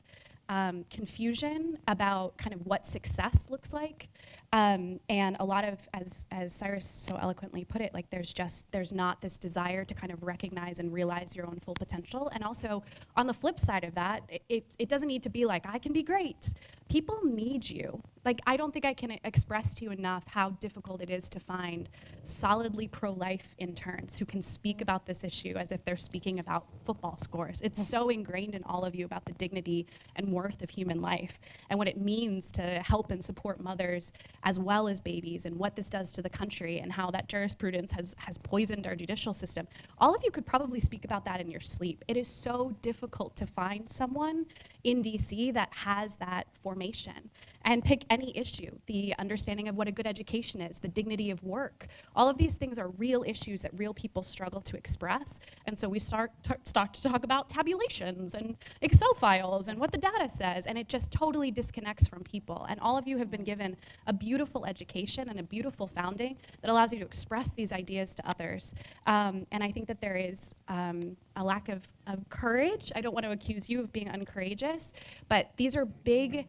confusion about kind of what success looks like. And a lot of, as Cyrus so eloquently put it, like there's not this desire to kind of recognize and realize your own full potential. And also, on the flip side of that, it doesn't need to be like, I can be great. People need you. Like, I don't think I can express to you enough how difficult it is to find solidly pro-life interns who can speak about this issue as if they're speaking about football scores. It's so ingrained in all of you about the dignity and worth of human life and what it means to help and support mothers as well as babies, and what this does to the country, and how that jurisprudence has poisoned our judicial system. All of you could probably speak about that in your sleep. It is so difficult to find someone in DC that has that formation. And pick any issue, the understanding of what a good education is, the dignity of work. All of these things are real issues that real people struggle to express. And so we start to talk about tabulations and Excel files and what the data says, and it just totally disconnects from people. And all of you have been given a beautiful education and a beautiful founding that allows you to express these ideas to others. And I think that there is a lack of courage. I don't want to accuse you of being uncourageous, but these are big,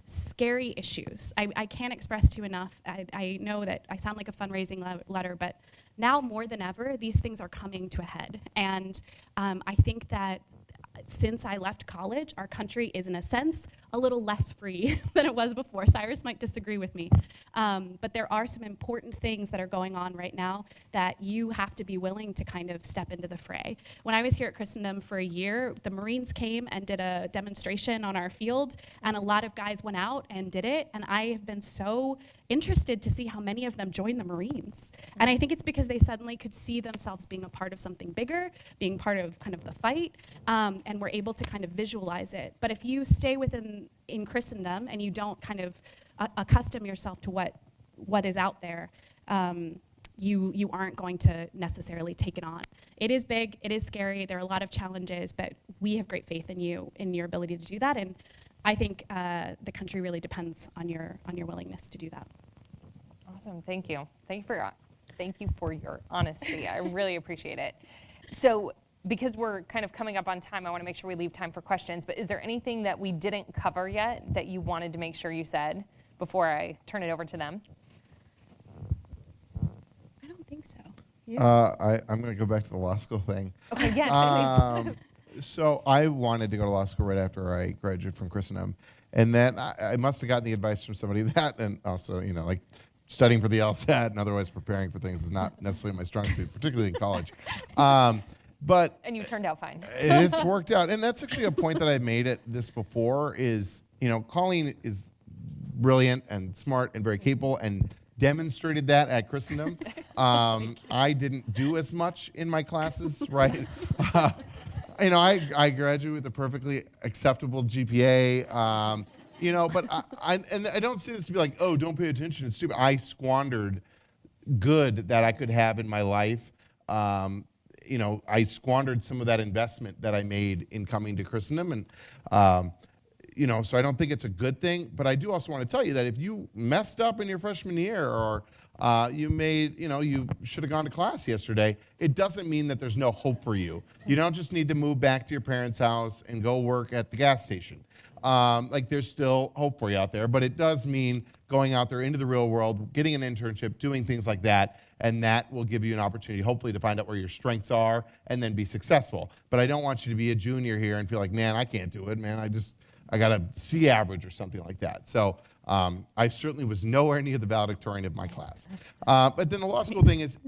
scary issues. I can't express to you enough. I know that I sound like a fundraising letter, but now more than ever, these things are coming to a head. And I think that since I left college, our country is, in a sense, a little less free than it was before. Cyrus might disagree with me. But there are some important things that are going on right now that you have to be willing to kind of step into the fray. When I was here at Christendom for a year, the Marines came and did a demonstration on our field, and a lot of guys went out and did it, and I have been so interested to see how many of them joined the Marines. And I think it's because they suddenly could see themselves being a part of something bigger, being part of kind of the fight, and were able to kind of visualize it. But if you stay in Christendom and you don't kind of accustom yourself to what is out there, you aren't going to necessarily take it on. It is big, it is scary, there are a lot of challenges, but we have great faith in you, in your ability to do that, and I think the country really depends on your willingness to do that. Awesome, thank you. Thank you for your honesty. I really appreciate it. So, because we're kind of coming up on time, I want to make sure we leave time for questions, but is there anything that we didn't cover yet that you wanted to make sure you said before I turn it over to them? I don't think so. Yeah. I'm going to go back to the law school thing. Okay, yes. So I wanted to go to law school right after I graduated from Christendom, and then I must have gotten the advice from somebody that, and also, like studying for the LSAT and otherwise preparing for things is not necessarily my strong suit, particularly in college. But and you turned out fine. It's worked out, and that's actually a point that I've made at this before. Is Colleen is brilliant and smart and very capable, and demonstrated that at Christendom. I didn't do as much in my classes, right? I graduated with a perfectly acceptable GPA. But I don't say this to be like, oh, don't pay attention, it's stupid. I squandered good that I could have in my life. I squandered some of that investment that I made in coming to Christendom, and so I don't think it's a good thing. But I do also want to tell you that if you messed up in your freshman year, or you should have gone to class yesterday, it doesn't mean that there's no hope for you. You don't just need to move back to your parents' house and go work at the gas station. There's still hope for you out there, but it does mean going out there into the real world, getting an internship, doing things like that, and that will give you an opportunity, hopefully, to find out where your strengths are and then be successful. But I don't want you to be a junior here and feel like, man, I can't do it, man. I got a C average or something like that. So I certainly was nowhere near the valedictorian of my class. But then the law school thing is,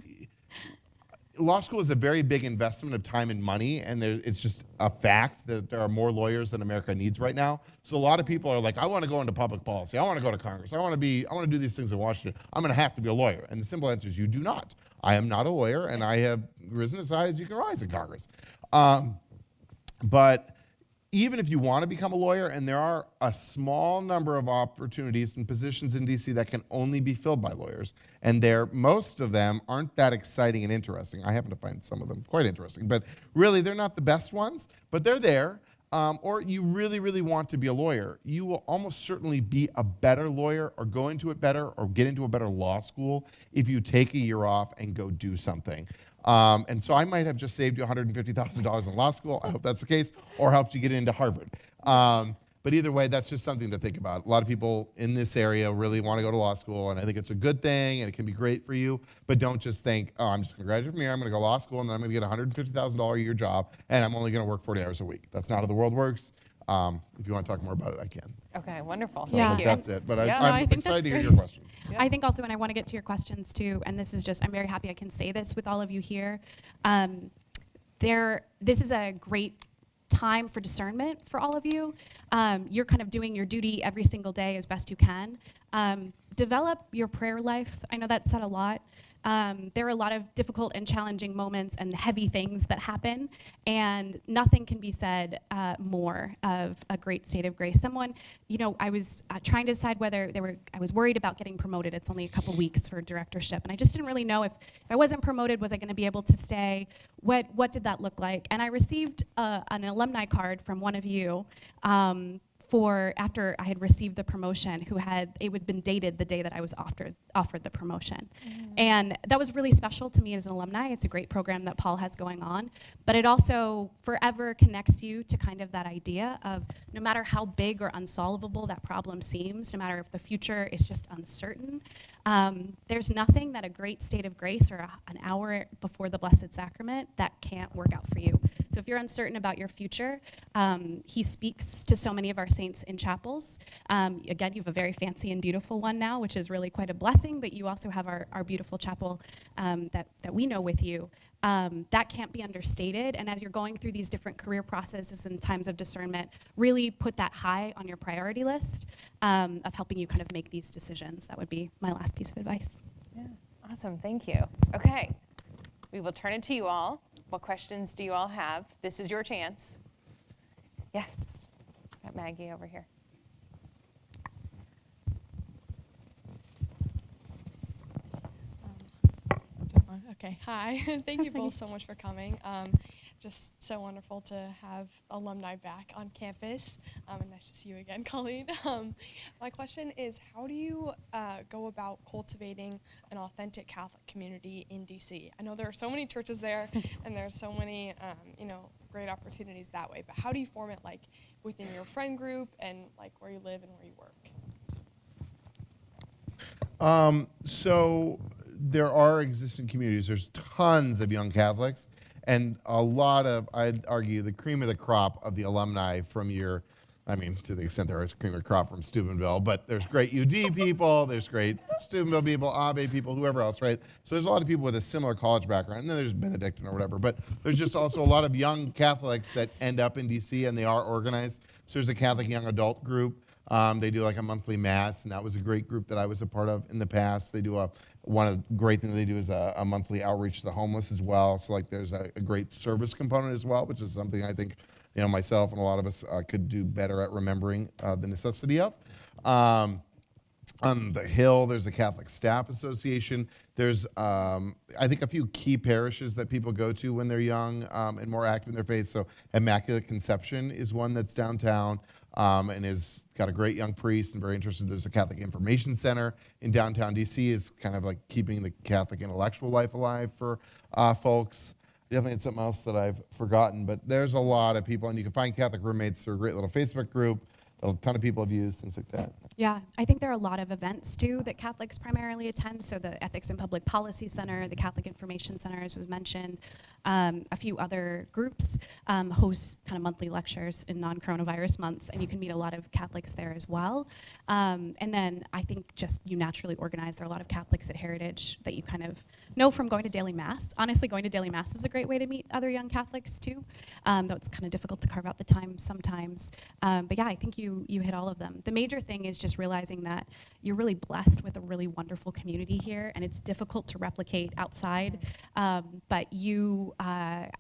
law school is a very big investment of time and money, and it's just a fact that there are more lawyers than America needs right now. So a lot of people are like, I want to go into public policy. I want to go to Congress. I want to do these things in Washington. I'm going to have to be a lawyer. And the simple answer is you do not. I am not a lawyer, and I have risen as high as you can rise in Congress. But even if you want to become a lawyer, and there are a small number of opportunities and positions in DC that can only be filled by lawyers, and most of them aren't that exciting and interesting. I happen to find some of them quite interesting, but really they're not the best ones, but they're there. Or you really, really want to be a lawyer, you will almost certainly be a better lawyer or go into it better or get into a better law school if you take a year off and go do something. And so I might have just saved you $150,000 in law school. I hope that's the case, or helped you get into Harvard. But either way, that's just something to think about. A lot of people in this area really want to go to law school, and I think it's a good thing, and it can be great for you. But don't just think, oh, I'm just going to graduate from here, I'm going to go to law school, and then I'm going to get a $150,000 a year job, and I'm only going to work 40 hours a week. That's not how the world works. If you want to talk more about it, I can. Okay, wonderful. So Thank you. that's it. But Yeah. I'm excited to hear your questions. Yeah. I think also, and I want to get to your questions too, and this is just, I'm very happy I can say this with all of you here. This is a great time for discernment for all of you. You're kind of doing your duty every single day as best you can. Develop your prayer life. I know that said a lot. There are a lot of difficult and challenging moments and heavy things that happen, and nothing can be said more of a great state of grace. I was trying to decide whether I was worried about getting promoted. It's only a couple weeks for directorship, and I just didn't really know if I wasn't promoted, was I going to be able to stay? What did that look like? And I received an alumni card from one of you after I had received the promotion, it had been dated the day that I was offered the promotion. And that was really special to me as an alumni. It's a great program that Paul has going on, but it also forever connects you to kind of that idea of no matter how big or unsolvable that problem seems, no matter if the future is just uncertain, there's nothing that a great state of grace or an hour before the Blessed Sacrament that can't work out for you. So if you're uncertain about your future, he speaks to so many of our saints in chapels. Again, you have a very fancy and beautiful one now, which is really quite a blessing, but you also have our beautiful chapel that we know with you. That can't be understated, and as you're going through these different career processes and times of discernment, really put that high on your priority list of helping you kind of make these decisions. That would be my last piece of advice. Yeah, awesome, thank you. Okay, we will turn it to you all. What questions do you all have? This is your chance. Yes, got Maggie over here. Okay, hi. Thank you both so much for coming. Just so wonderful to have alumni back on campus. And nice to see you again, Colleen. My question is, how do you go about cultivating an authentic Catholic community in DC? I know there are so many churches there, and there are so many, great opportunities that way. But how do you form it, like, within your friend group and, like, where you live and where you work? So there are existing communities. There's tons of young Catholics, and a lot of, I'd argue, the cream of the crop of the alumni from to the extent there is cream of the crop from Steubenville, but there's great UD people, there's great Steubenville people, Abe people, whoever else, right? So there's a lot of people with a similar college background, and then there's Benedictine or whatever, but there's just also a lot of young Catholics that end up in DC, and they are organized. So there's a Catholic young adult group. They do like a monthly mass, and that was a great group that I was a part of in the past. They do one of the great things they do is a monthly outreach to the homeless as well. So like there's a great service component as well, which is something I think myself and a lot of us could do better at remembering the necessity of. On the Hill, there's a Catholic Staff Association. There's, I think, a few key parishes that people go to when they're young and more active in their faith. So Immaculate Conception is one that's downtown. And has got a great young priest and very interested. There's a Catholic Information Center in downtown DC, is kind of like keeping the Catholic intellectual life alive for folks. Definitely it's something else that I've forgotten, but there's a lot of people, and you can find Catholic roommates through a great little Facebook group. that a ton of people have used, things like that. Yeah, I think there are a lot of events too that Catholics primarily attend. So the Ethics and Public Policy Center, the Catholic Information Center, as was mentioned, a few other groups host kind of monthly lectures in non-coronavirus months, and you can meet a lot of Catholics there as well. And then I think just you naturally organize. There are a lot of Catholics at Heritage that you kind of know from going to daily mass. Honestly, going to daily mass is a great way to meet other young Catholics too, though it's kind of difficult to carve out the time sometimes. But yeah, I think you hit all of them. The major thing is just realizing that you're really blessed with a really wonderful community here, and it's difficult to replicate outside. But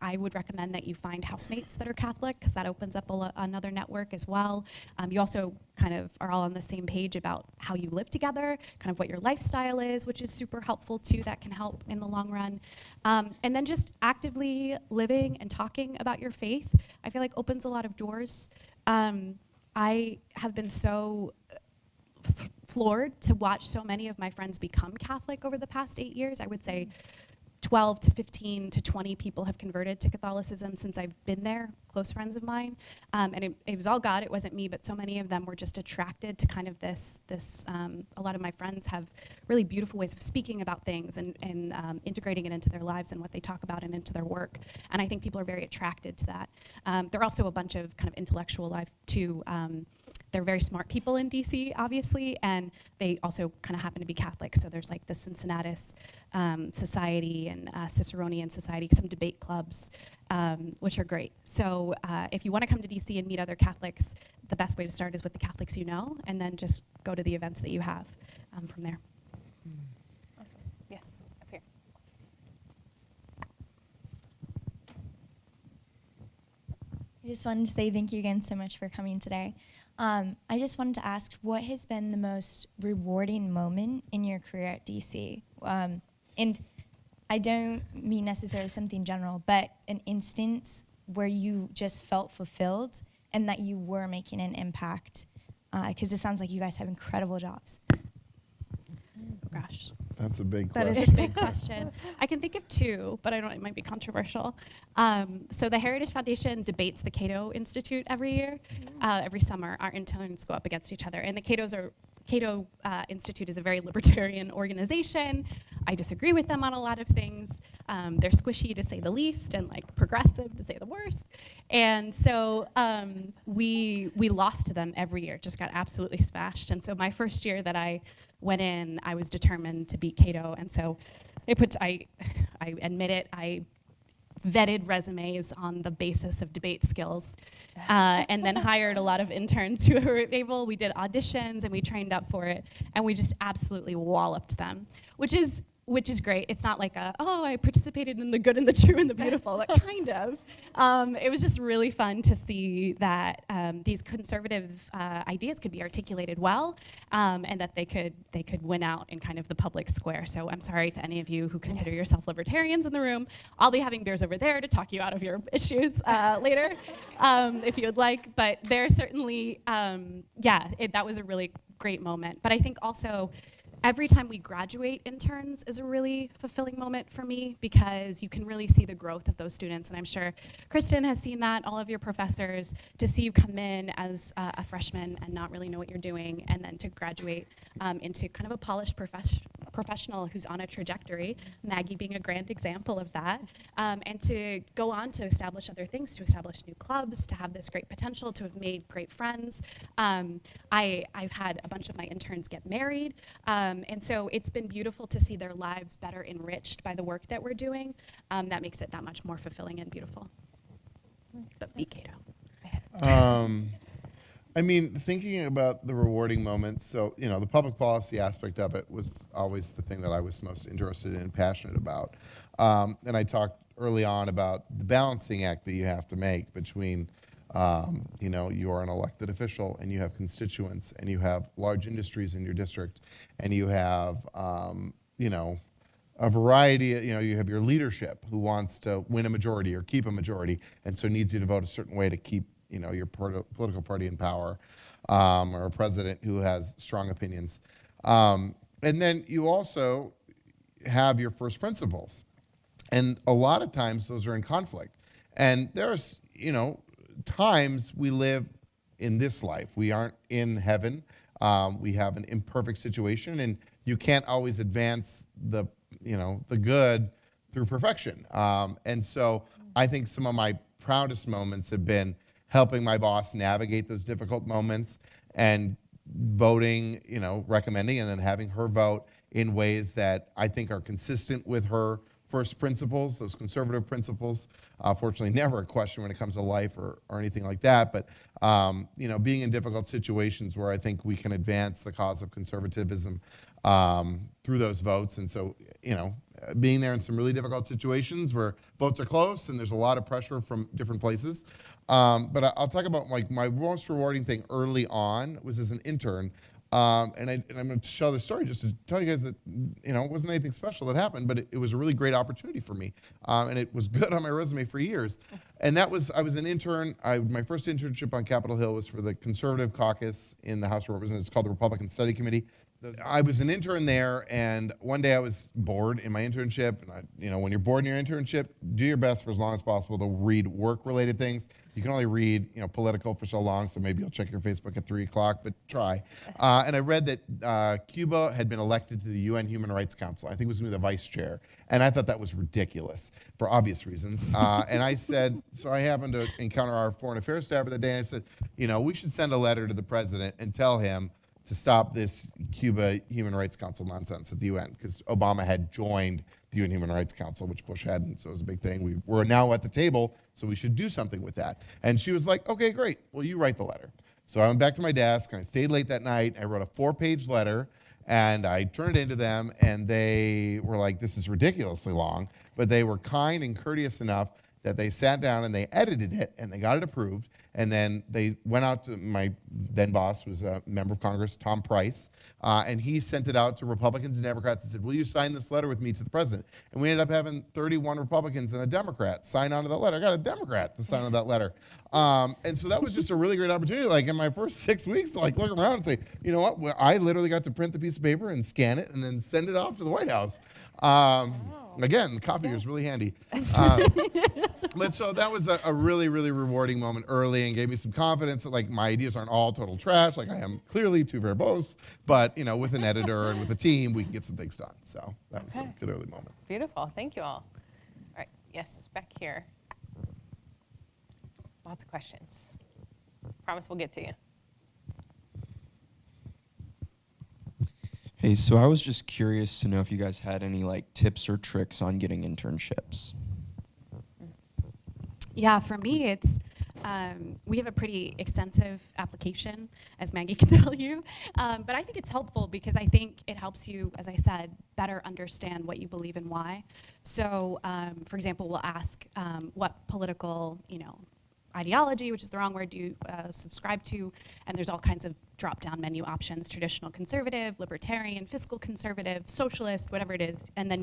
I would recommend that you find housemates that are Catholic, because that opens up another network as well. You also kind of are all on the same page about how you live together, kind of what your lifestyle is, which is super helpful too. That can help in the long run. And then just actively living and talking about your faith, I feel like opens a lot of doors. I have been so floored to watch so many of my friends become Catholic over the past 8 years. I would say 12 to 15 to 20 people have converted to Catholicism since I've been there, close friends of mine. And it was all God, it wasn't me, but so many of them were just attracted to kind of this a lot of my friends have really beautiful ways of speaking about things and integrating it into their lives and what they talk about and into their work. And I think people are very attracted to that. There are also a bunch of kind of intellectual life too. They're very smart people in DC, obviously, and they also kind of happen to be Catholic. So there's like the Cincinnatus Society and Ciceronian Society, some debate clubs, which are great. So if you want to come to DC and meet other Catholics, the best way to start is with the Catholics you know, and then just go to the events that you have from there. Awesome. Yes, up here. I just wanted to say thank you again so much for coming today. I just wanted to ask, what has been the most rewarding moment in your career at DC? And I don't mean necessarily something general, but an instance where you just felt fulfilled and that you were making an impact, because it sounds like you guys have incredible jobs. Gosh. That's a big That question. is a big question. I can think of two, but I don't know, it might be controversial. So the Heritage Foundation debates the Cato Institute every year. Every summer, our interns go up against each other. And the Cato Institute is a very libertarian organization. I disagree with them on a lot of things. They're squishy to say the least and like progressive to say the worst. And so we lost to them every year, just got absolutely smashed. And so my first year that I went in, I was determined to beat Cato. And so I admit it, I vetted resumes on the basis of debate skills, and then hired a lot of interns who were able. We did auditions and we trained up for it, and we just absolutely walloped them, which is great. It's not like I participated in the good and the true and the beautiful, but kind of. It was just really fun to see that these conservative ideas could be articulated well, and that they could win out in kind of the public square. So I'm sorry to any of you who consider yourself libertarians in the room. I'll be having beers over there to talk you out of your issues later, if you would like. But there certainly, that was a really great moment. But I think also, every time we graduate interns is a really fulfilling moment for me, because you can really see the growth of those students. And I'm sure Kristen has seen that, all of your professors, to see you come in as a freshman and not really know what you're doing, and then to graduate into kind of a polished professional who's on a trajectory, Maggie being a grand example of that, and to go on to establish other things, to establish new clubs, to have this great potential, to have made great friends. I've had a bunch of my interns get married. And so it's been beautiful to see their lives better enriched by the work that we're doing. That makes it that much more fulfilling and beautiful. But be Cato. I mean, thinking about the rewarding moments, so, the public policy aspect of it was always the thing that I was most interested in and passionate about. And I talked early on about the balancing act that you have to make between you are an elected official and you have constituents and you have large industries in your district and you have, a variety, you have your leadership who wants to win a majority or keep a majority and so needs you to vote a certain way to keep, your political party in power, or a president who has strong opinions. And then you also have your first principles. And a lot of times those are in conflict. And there's, times we live in this life. We aren't in heaven. We have an imperfect situation, and you can't always advance the good through perfection. And so I think some of my proudest moments have been helping my boss navigate those difficult moments and voting, recommending, and then having her vote in ways that I think are consistent with her first principles, those conservative principles. Fortunately, never a question when it comes to life or anything like that. But, being in difficult situations where I think we can advance the cause of conservatism through those votes. And so, being there in some really difficult situations where votes are close and there's a lot of pressure from different places. But I'll talk about my most rewarding thing early on was as an intern. And I'm going to tell the story just to tell you guys that, it wasn't anything special that happened, but it was a really great opportunity for me. And it was good on my resume for years. And I was an intern. My first internship on Capitol Hill was for the Conservative Caucus in the House of Representatives. It's called the Republican Study Committee. I was an intern there, and one day I was bored in my internship. And when you're bored in your internship, do your best for as long as possible to read work-related things. You can only read, political for so long, so maybe you'll check your Facebook at 3 o'clock, but try. And I read that Cuba had been elected to the UN Human Rights Council. I think it was going to be the vice chair. And I thought that was ridiculous for obvious reasons. And I said, so I happened to encounter our foreign affairs staffer that day, and I said, we should send a letter to the president and tell him to stop this Cuba Human Rights Council nonsense at the UN, because Obama had joined the UN Human Rights Council, which Bush hadn't, so it was a big thing. We're now at the table, so we should do something with that. And she was like, okay, great. Well, you write the letter. So I went back to my desk, and I stayed late that night. I wrote a 4-page letter, and I turned it into them, and they were like, this is ridiculously long, but they were kind and courteous enough that they sat down and they edited it, and they got it approved. And then they went out to my then boss, was a member of Congress, Tom Price, and he sent it out to Republicans and Democrats and said, will you sign this letter with me to the president? And we ended up having 31 Republicans and a Democrat sign on to that letter. I got a Democrat to sign on that letter. And so that was just a really great opportunity, in my first 6 weeks, to look around and say, you know what, I literally got to print the piece of paper and scan it and then send it off to the White House. Again, the copier is really handy. But so that was a really, really rewarding moment early and gave me some confidence that my ideas aren't all total trash. I am clearly too verbose, but with an editor and with a team, we can get some things done. So that was a good early moment. Beautiful. Thank you all. All right. Yes, back here. Lots of questions. Promise we'll get to you. Hey, so I was just curious to know if you guys had any tips or tricks on getting internships. Yeah, for me, it's we have a pretty extensive application, as Maggie can tell you. But I think it's helpful because I think it helps you, as I said, better understand what you believe and why. So, for example, we'll ask what political, ideology, which is the wrong word, do you subscribe to? And there's all kinds of drop-down menu options: traditional conservative, libertarian, fiscal conservative, socialist, whatever it is. And then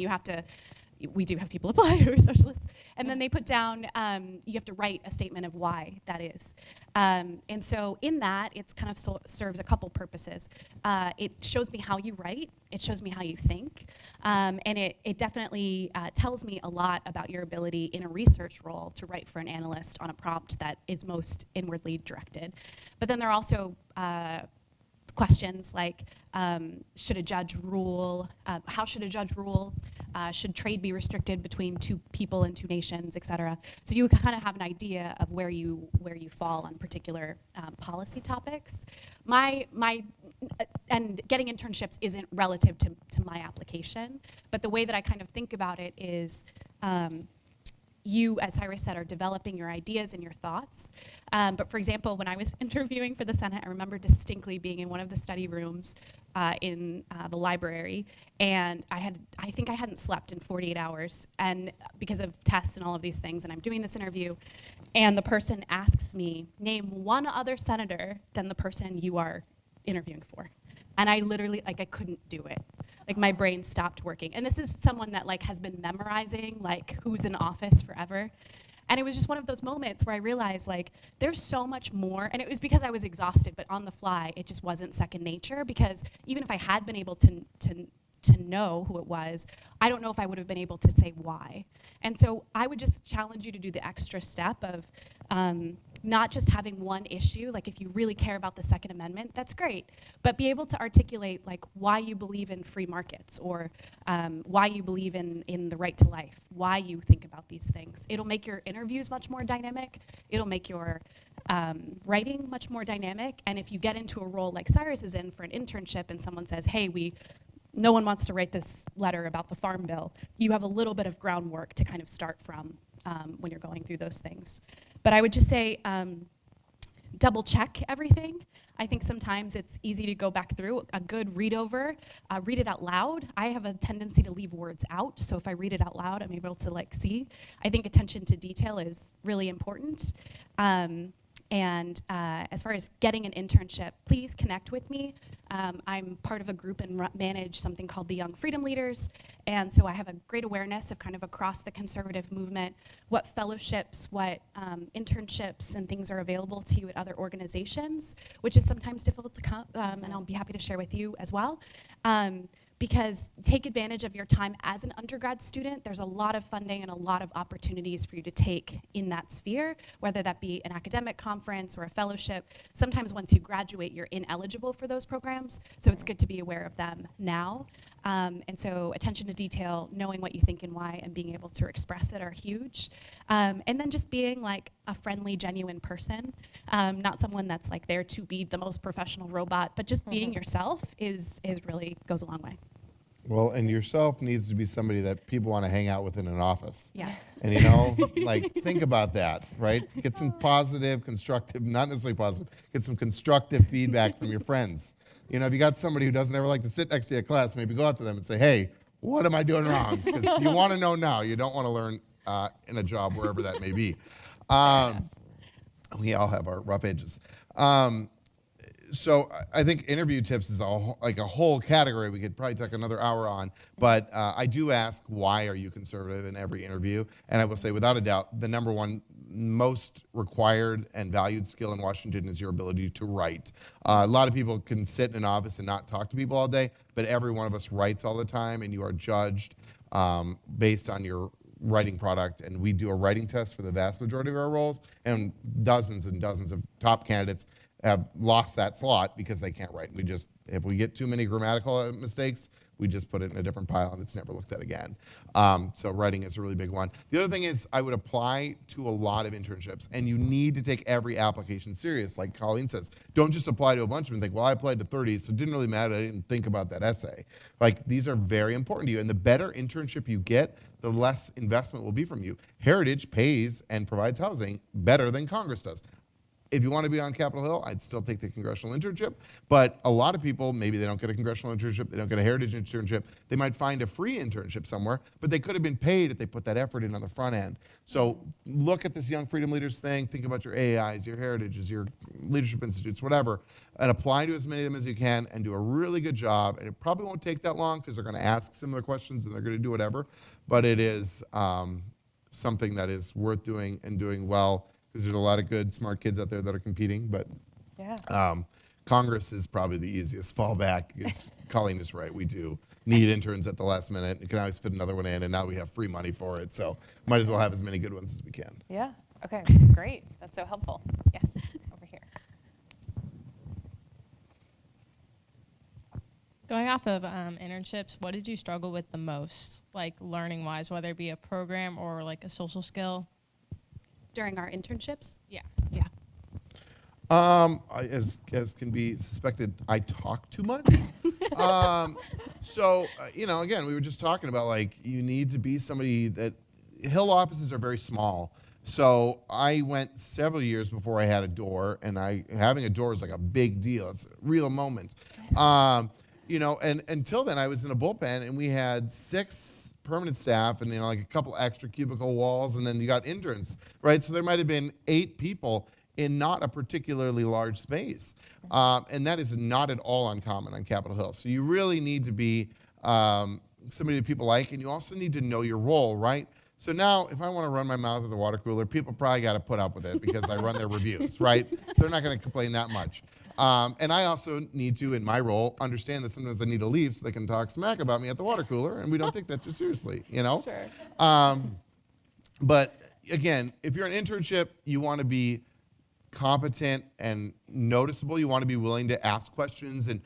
we do have people apply who are socialists. And then they put down, you have to write a statement of why that is. And so in that, it's kind of serves a couple purposes. It shows me how you write. It shows me how you think. And it definitely tells me a lot about your ability in a research role to write for an analyst on a prompt that is most inwardly directed. But then there are also questions like, should a judge rule? How should a judge rule? Should trade be restricted between two people and two nations, et cetera? So you kind of have an idea of where you fall on particular policy topics. And getting internships isn't relative to my application, but the way that I kind of think about it is you, as Cyrus said, are developing your ideas and your thoughts. But for example, when I was interviewing for the Senate, I remember distinctly being in one of the study rooms in the library, and I think I hadn't slept in 48 hours, and because of tests and all of these things, and I'm doing this interview, and the person asks me, name one other senator than the person you are interviewing for. And I literally, I couldn't do it. My brain stopped working. And this is someone that has been memorizing who's in office forever. And it was just one of those moments where I realized there's so much more. And it was because I was exhausted, but on the fly, it just wasn't second nature, because even if I had been able to know who it was, I don't know if I would have been able to say why. And so I would just challenge you to do the extra step of not just having one issue, like if you really care about the Second Amendment, that's great, but be able to articulate like why you believe in free markets, or why you believe in the right to life, why you think about these things. It'll make your interviews much more dynamic. It'll make your writing much more dynamic. And if you get into a role like Cyrus is in for an internship and someone says, hey, no one wants to write this letter about the Farm Bill, you have a little bit of groundwork to kind of start from when you're going through those things. But I would just say double check everything. I think sometimes it's easy to go back through a good read over, read it out loud. I have a tendency to leave words out, so if I read it out loud, I'm able to like see. I think attention to detail is really important. And as far as getting an internship, please connect with me. I'm part of a group and manage something called the Young Freedom Leaders. And so I have a great awareness of kind of across the conservative movement, what fellowships, what internships and things are available to you at other organizations, which is sometimes difficult to come, and I'll be happy to share with you as well. Because take advantage of your time as an undergrad student. There's a lot of funding and a lot of opportunities for you to take in that sphere, whether that be an academic conference or a fellowship. Sometimes once you graduate, you're ineligible for those programs, so it's good to be aware of them now. And so attention to detail, knowing what you think and why, and being able to express it are huge. And then just being like a friendly, genuine person, not someone that's like there to be the most professional robot, but just being yourself is really goes a long way. Well, and yourself needs to be somebody that people want to hang out with in an office. Yeah. And you know, like think about that, right? Get some positive, constructive, not necessarily positive, get some constructive feedback from your friends. You know, if you got somebody who doesn't ever like to sit next to you at class, maybe go up to them and say, hey, what am I doing wrong? Because you want to know now. You don't want to learn in a job, wherever that may be. We all have our rough edges. So I think interview tips is like a whole category we could probably take another hour on. But I do ask, why are you conservative in every interview? And I will say, without a doubt, the number one most required and valued skill in Washington is your ability to write. A lot of people can sit in an office and not talk to people all day, but every one of us writes all the time, and you are judged based on your writing product. And we do a writing test for the vast majority of our roles, and dozens and dozens of top candidates have lost that slot because they can't write. If we get too many grammatical mistakes, we just put it in a different pile and it's never looked at again. So writing is a really big one. The other thing is, I would apply to a lot of internships, and you need to take every application serious. Like Colleen says, don't just apply to a bunch of them and think, well, I applied to 30, so it didn't really matter, I didn't think about that essay. Like, these are very important to you, and the better internship you get, the less investment will be from you. Heritage pays and provides housing better than Congress does. If you want to be on Capitol Hill, I'd still take the congressional internship. But a lot of people, maybe they don't get a congressional internship, they don't get a heritage internship, they might find a free internship somewhere, but they could have been paid if they put that effort in on the front end. So look at this Young Freedom Leaders thing, think about your AIs, your heritages, your leadership institutes, whatever, and apply to as many of them as you can and do a really good job. And it probably won't take that long because they're going to ask similar questions and they're going to do whatever, but it is something that is worth doing and doing well, because there's a lot of good, smart kids out there that are competing, but Congress is probably the easiest fallback. Colleen is right. We do need interns at the last minute. You can always fit another one in, and now we have free money for it, so might as well have as many good ones as we can. Yeah. Okay. Great. That's so helpful. Yes. Over here. Going off of internships, what did you struggle with the most, like learning-wise, whether it be a program or like a social skill? During our internships? Yeah. Yeah. As can be suspected, I talk too much. So, again, we were just talking about, like, you need to be somebody that, Hill offices are very small. So I went several years before I had a door, and having a door is like a big deal. It's a real moment. And until then I was in a bullpen, and we had 6 permanent staff and like a couple extra cubicle walls, and then you got interns, right? So there might have been 8 people in not a particularly large space. And that is not at all uncommon on Capitol Hill. So you really need to be somebody that people like, and you also need to know your role, right? So now, if I want to run my mouth at the water cooler, people probably got to put up with it because I run their reviews, right? So they're not going to complain that much. And I also need to, in my role, understand that sometimes I need to leave so they can talk smack about me at the water cooler, and we don't take that too seriously, Sure. But again, if you're an internship, you want to be competent and noticeable. You want to be willing to ask questions and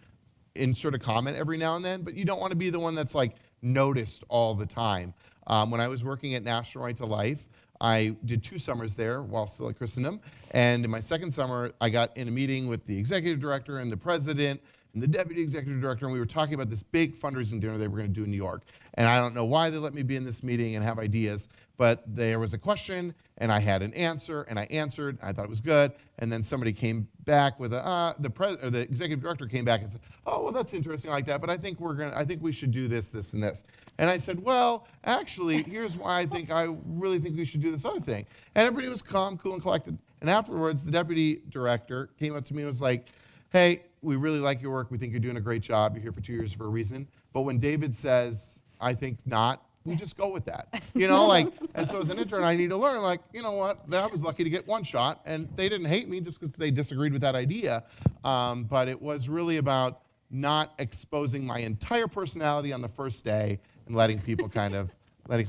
insert a comment every now and then, but you don't want to be the one that's like noticed all the time. When I was working at National Right to Life, I did 2 summers there while still at Christendom, and in my second summer, I got in a meeting with the executive director and the president and the deputy executive director, and we were talking about this big fundraising dinner they were going to do in New York. And I don't know why they let me be in this meeting and have ideas, but there was a question, and I had an answer, and I answered. I thought it was good, and then somebody came back with the executive director came back and said, "Oh, well, that's interesting, I like that, but I think we should do this, this, and this." And I said, "Well, actually, here's why I really think we should do this other thing." And everybody was calm, cool, and collected. And afterwards, the deputy director came up to me and was like, "Hey, we really like your work. We think you're doing a great job. You're here for 2 years for a reason. But when David says, I think not, we just go with that." And so as an intern, I need to learn, you know what, I was lucky to get 1 shot, and they didn't hate me just because they disagreed with that idea. But it was really about not exposing my entire personality on the first day and letting people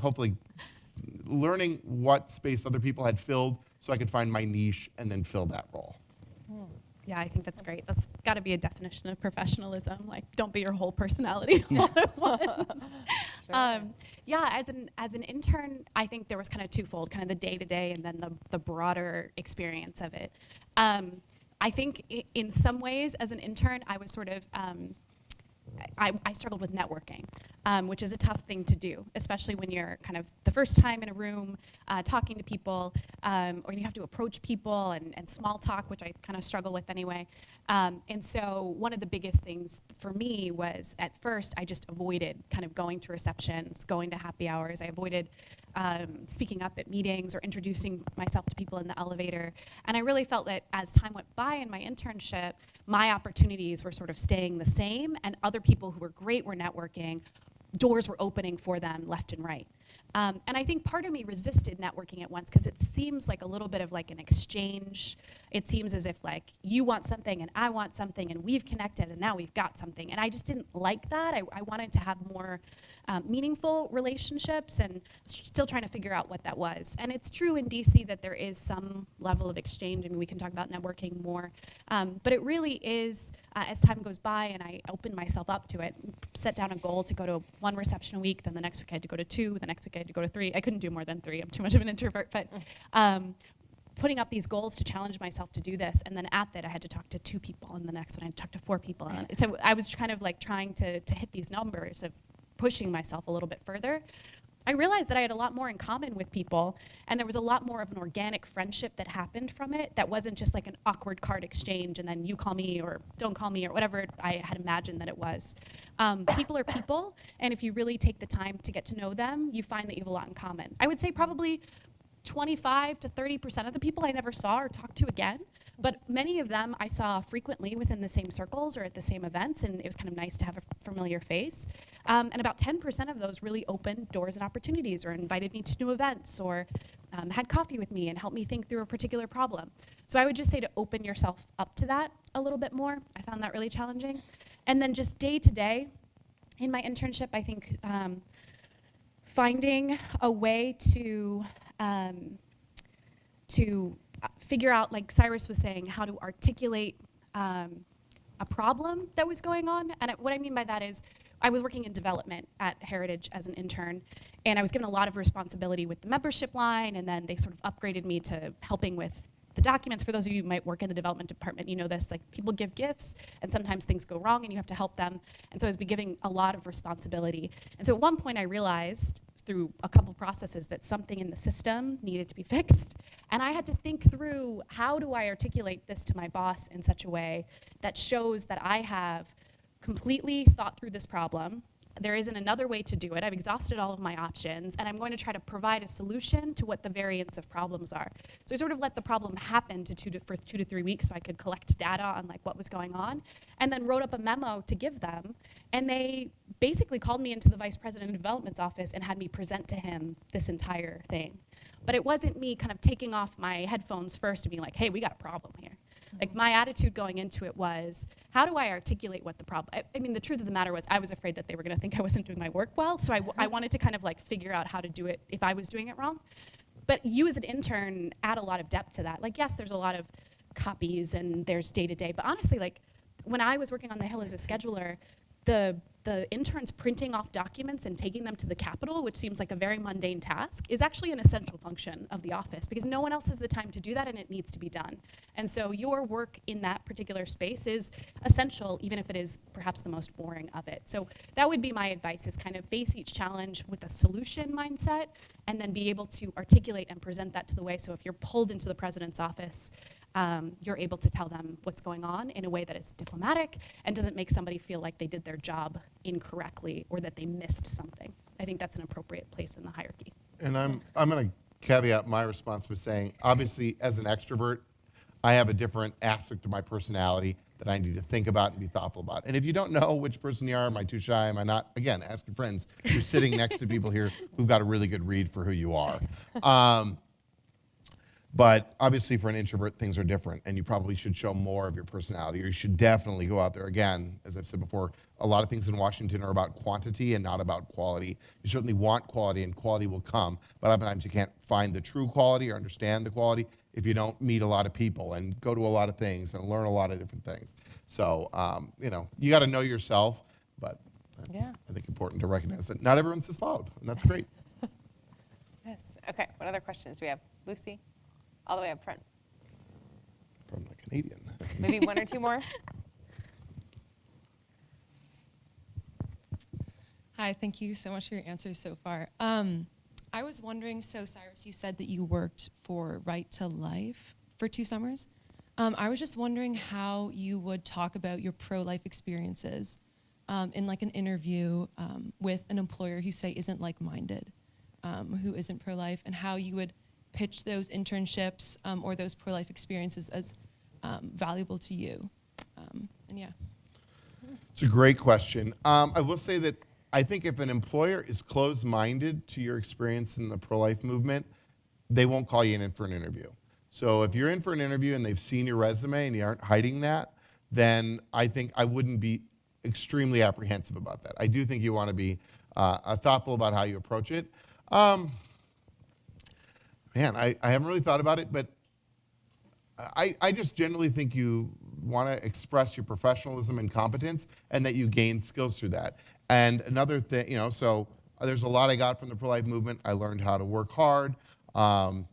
hopefully learning what space other people had filled so I could find my niche and then fill that role. Yeah, I think that's great. That's got to be a definition of professionalism. Like, don't be your whole personality all at once. Yeah, as an intern, I think there was kind of twofold, kind of the day-to-day and then the broader experience of it. I think in some ways, as an intern, I was sort of, I struggled with networking, which is a tough thing to do, especially when you're kind of the first time in a room talking to people, or you have to approach people and small talk, which I kind of struggle with anyway. And so one of the biggest things for me was, at first, I just avoided kind of going to receptions, going to happy hours. I avoided speaking up at meetings or introducing myself to people in the elevator. And I really felt that as time went by in my internship, my opportunities were sort of staying the same, and other people who were great were networking. Doors were opening for them left and right. And I think part of me resisted networking at once because it seems like a little bit of like an exchange. It seems as if like you want something and I want something and we've connected and now we've got something. And I just didn't like that. I wanted to have more meaningful relationships, and still trying to figure out what that was. And it's true in DC that there is some level of exchange. I mean, we can talk about networking more. But it really is, as time goes by and I open myself up to it, set down a goal to go to 1 reception a week, then the next week I had to go to 2, the next week I had to go to 3. I couldn't do more than 3. I'm too much of an introvert. But putting up these goals to challenge myself to do this, and then at that I had to talk to 2 people, and the next one I had to talk to 4 people. And so I was kind of like trying to hit these numbers of pushing myself a little bit further. I realized that I had a lot more in common with people, and there was a lot more of an organic friendship that happened from it that wasn't just like an awkward card exchange and then you call me or don't call me or whatever I had imagined that it was. People are people, and if you really take the time to get to know them, you find that you have a lot in common. I would say probably 25 to 30% of the people I never saw or talked to again, but many of them I saw frequently within the same circles or at the same events, and it was kind of nice to have a familiar face. And about 10% of those really opened doors and opportunities, or invited me to new events, or had coffee with me and helped me think through a particular problem. So I would just say to open yourself up to that a little bit more. I found that really challenging. And then just day to day, in my internship, I think finding a way to figure out, like Cyrus was saying, how to articulate a problem that was going on. And what I mean by that is, I was working in development at Heritage as an intern, and I was given a lot of responsibility with the membership line, and then they sort of upgraded me to helping with the documents. For those of you who might work in the development department, you know this, like people give gifts, and sometimes things go wrong, and you have to help them. And so I was giving a lot of responsibility. And so at one point I realized, through a couple processes, that something in the system needed to be fixed. And I had to think through, how do I articulate this to my boss in such a way that shows that I have completely thought through this problem. There isn't another way to do it. I've exhausted all of my options, and I'm going to try to provide a solution to what the variants of problems are. So I sort of let the problem happen for 2 to 3 weeks so I could collect data on like what was going on, and then wrote up a memo to give them. And they basically called me into the vice president of development's office and had me present to him this entire thing. But it wasn't me kind of taking off my headphones first and being like, hey, we got a problem here. Like, my attitude going into it was, how do I articulate what the problem? I mean, the truth of the matter was, I was afraid that they were going to think I wasn't doing my work well, so I wanted to kind of like figure out how to do it if I was doing it wrong. But you as an intern add a lot of depth to that. Like, yes, there's a lot of copies and there's day-to-day. But honestly, like when I was working on the Hill as a scheduler, the interns printing off documents and taking them to the Capitol, which seems like a very mundane task, is actually an essential function of the office because no one else has the time to do that and it needs to be done. And so your work in that particular space is essential, even if it is perhaps the most boring of it. So that would be my advice, is kind of face each challenge with a solution mindset and then be able to articulate and present that to the way. So if you're pulled into the president's office, you're able to tell them what's going on in a way that is diplomatic and doesn't make somebody feel like they did their job incorrectly or that they missed something. I think that's an appropriate place in the hierarchy. And I'm going to caveat my response by saying, obviously, as an extrovert, I have a different aspect of my personality that I need to think about and be thoughtful about. And if you don't know which person you are, am I too shy, am I not? Again, ask your friends. You're sitting next to people here who've got a really good read for who you are. But obviously for an introvert, things are different, and you probably should show more of your personality, or you should definitely go out there. Again, as I've said before, a lot of things in Washington are about quantity and not about quality. You certainly want quality, and quality will come, but oftentimes you can't find the true quality or understand the quality if you don't meet a lot of people and go to a lot of things and learn a lot of different things. So, you got to know yourself, but that's, I think, important to recognize that not everyone's this loud, and that's great. Yes. Okay. What other questions do we have? Lucy? All the way up front. From the Canadian. Maybe one or two more? Hi, thank you so much for your answers so far. I was wondering, so Cyrus, you said that you worked for Right to Life for 2 summers. I was just wondering how you would talk about your pro-life experiences in like an interview with an employer who say isn't like-minded, who isn't pro-life, and how you would pitch those internships or those pro-life experiences as valuable to you. And yeah. It's a great question. I will say that I think if an employer is closed-minded to your experience in the pro-life movement, they won't call you in for an interview. So if you're in for an interview and they've seen your resume and you aren't hiding that, then I think I wouldn't be extremely apprehensive about that. I do think you want to be thoughtful about how you approach it. Man, I haven't really thought about it, but I just generally think you want to express your professionalism and competence and that you gain skills through that. And another thing, so there's a lot I got from the pro-life movement. I learned how to work hard. I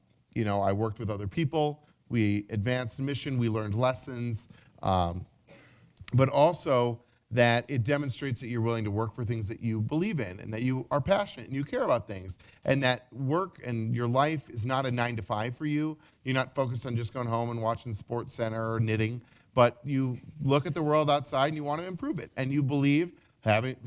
worked with other people. We advanced the mission. We learned lessons. But also that it demonstrates that you're willing to work for things that you believe in and that you are passionate and you care about things, and that work and your life is not a 9-to-5 for you. You're not focused on just going home and watching Sports Center or knitting, but you look at the world outside and you want to improve it, and you believe,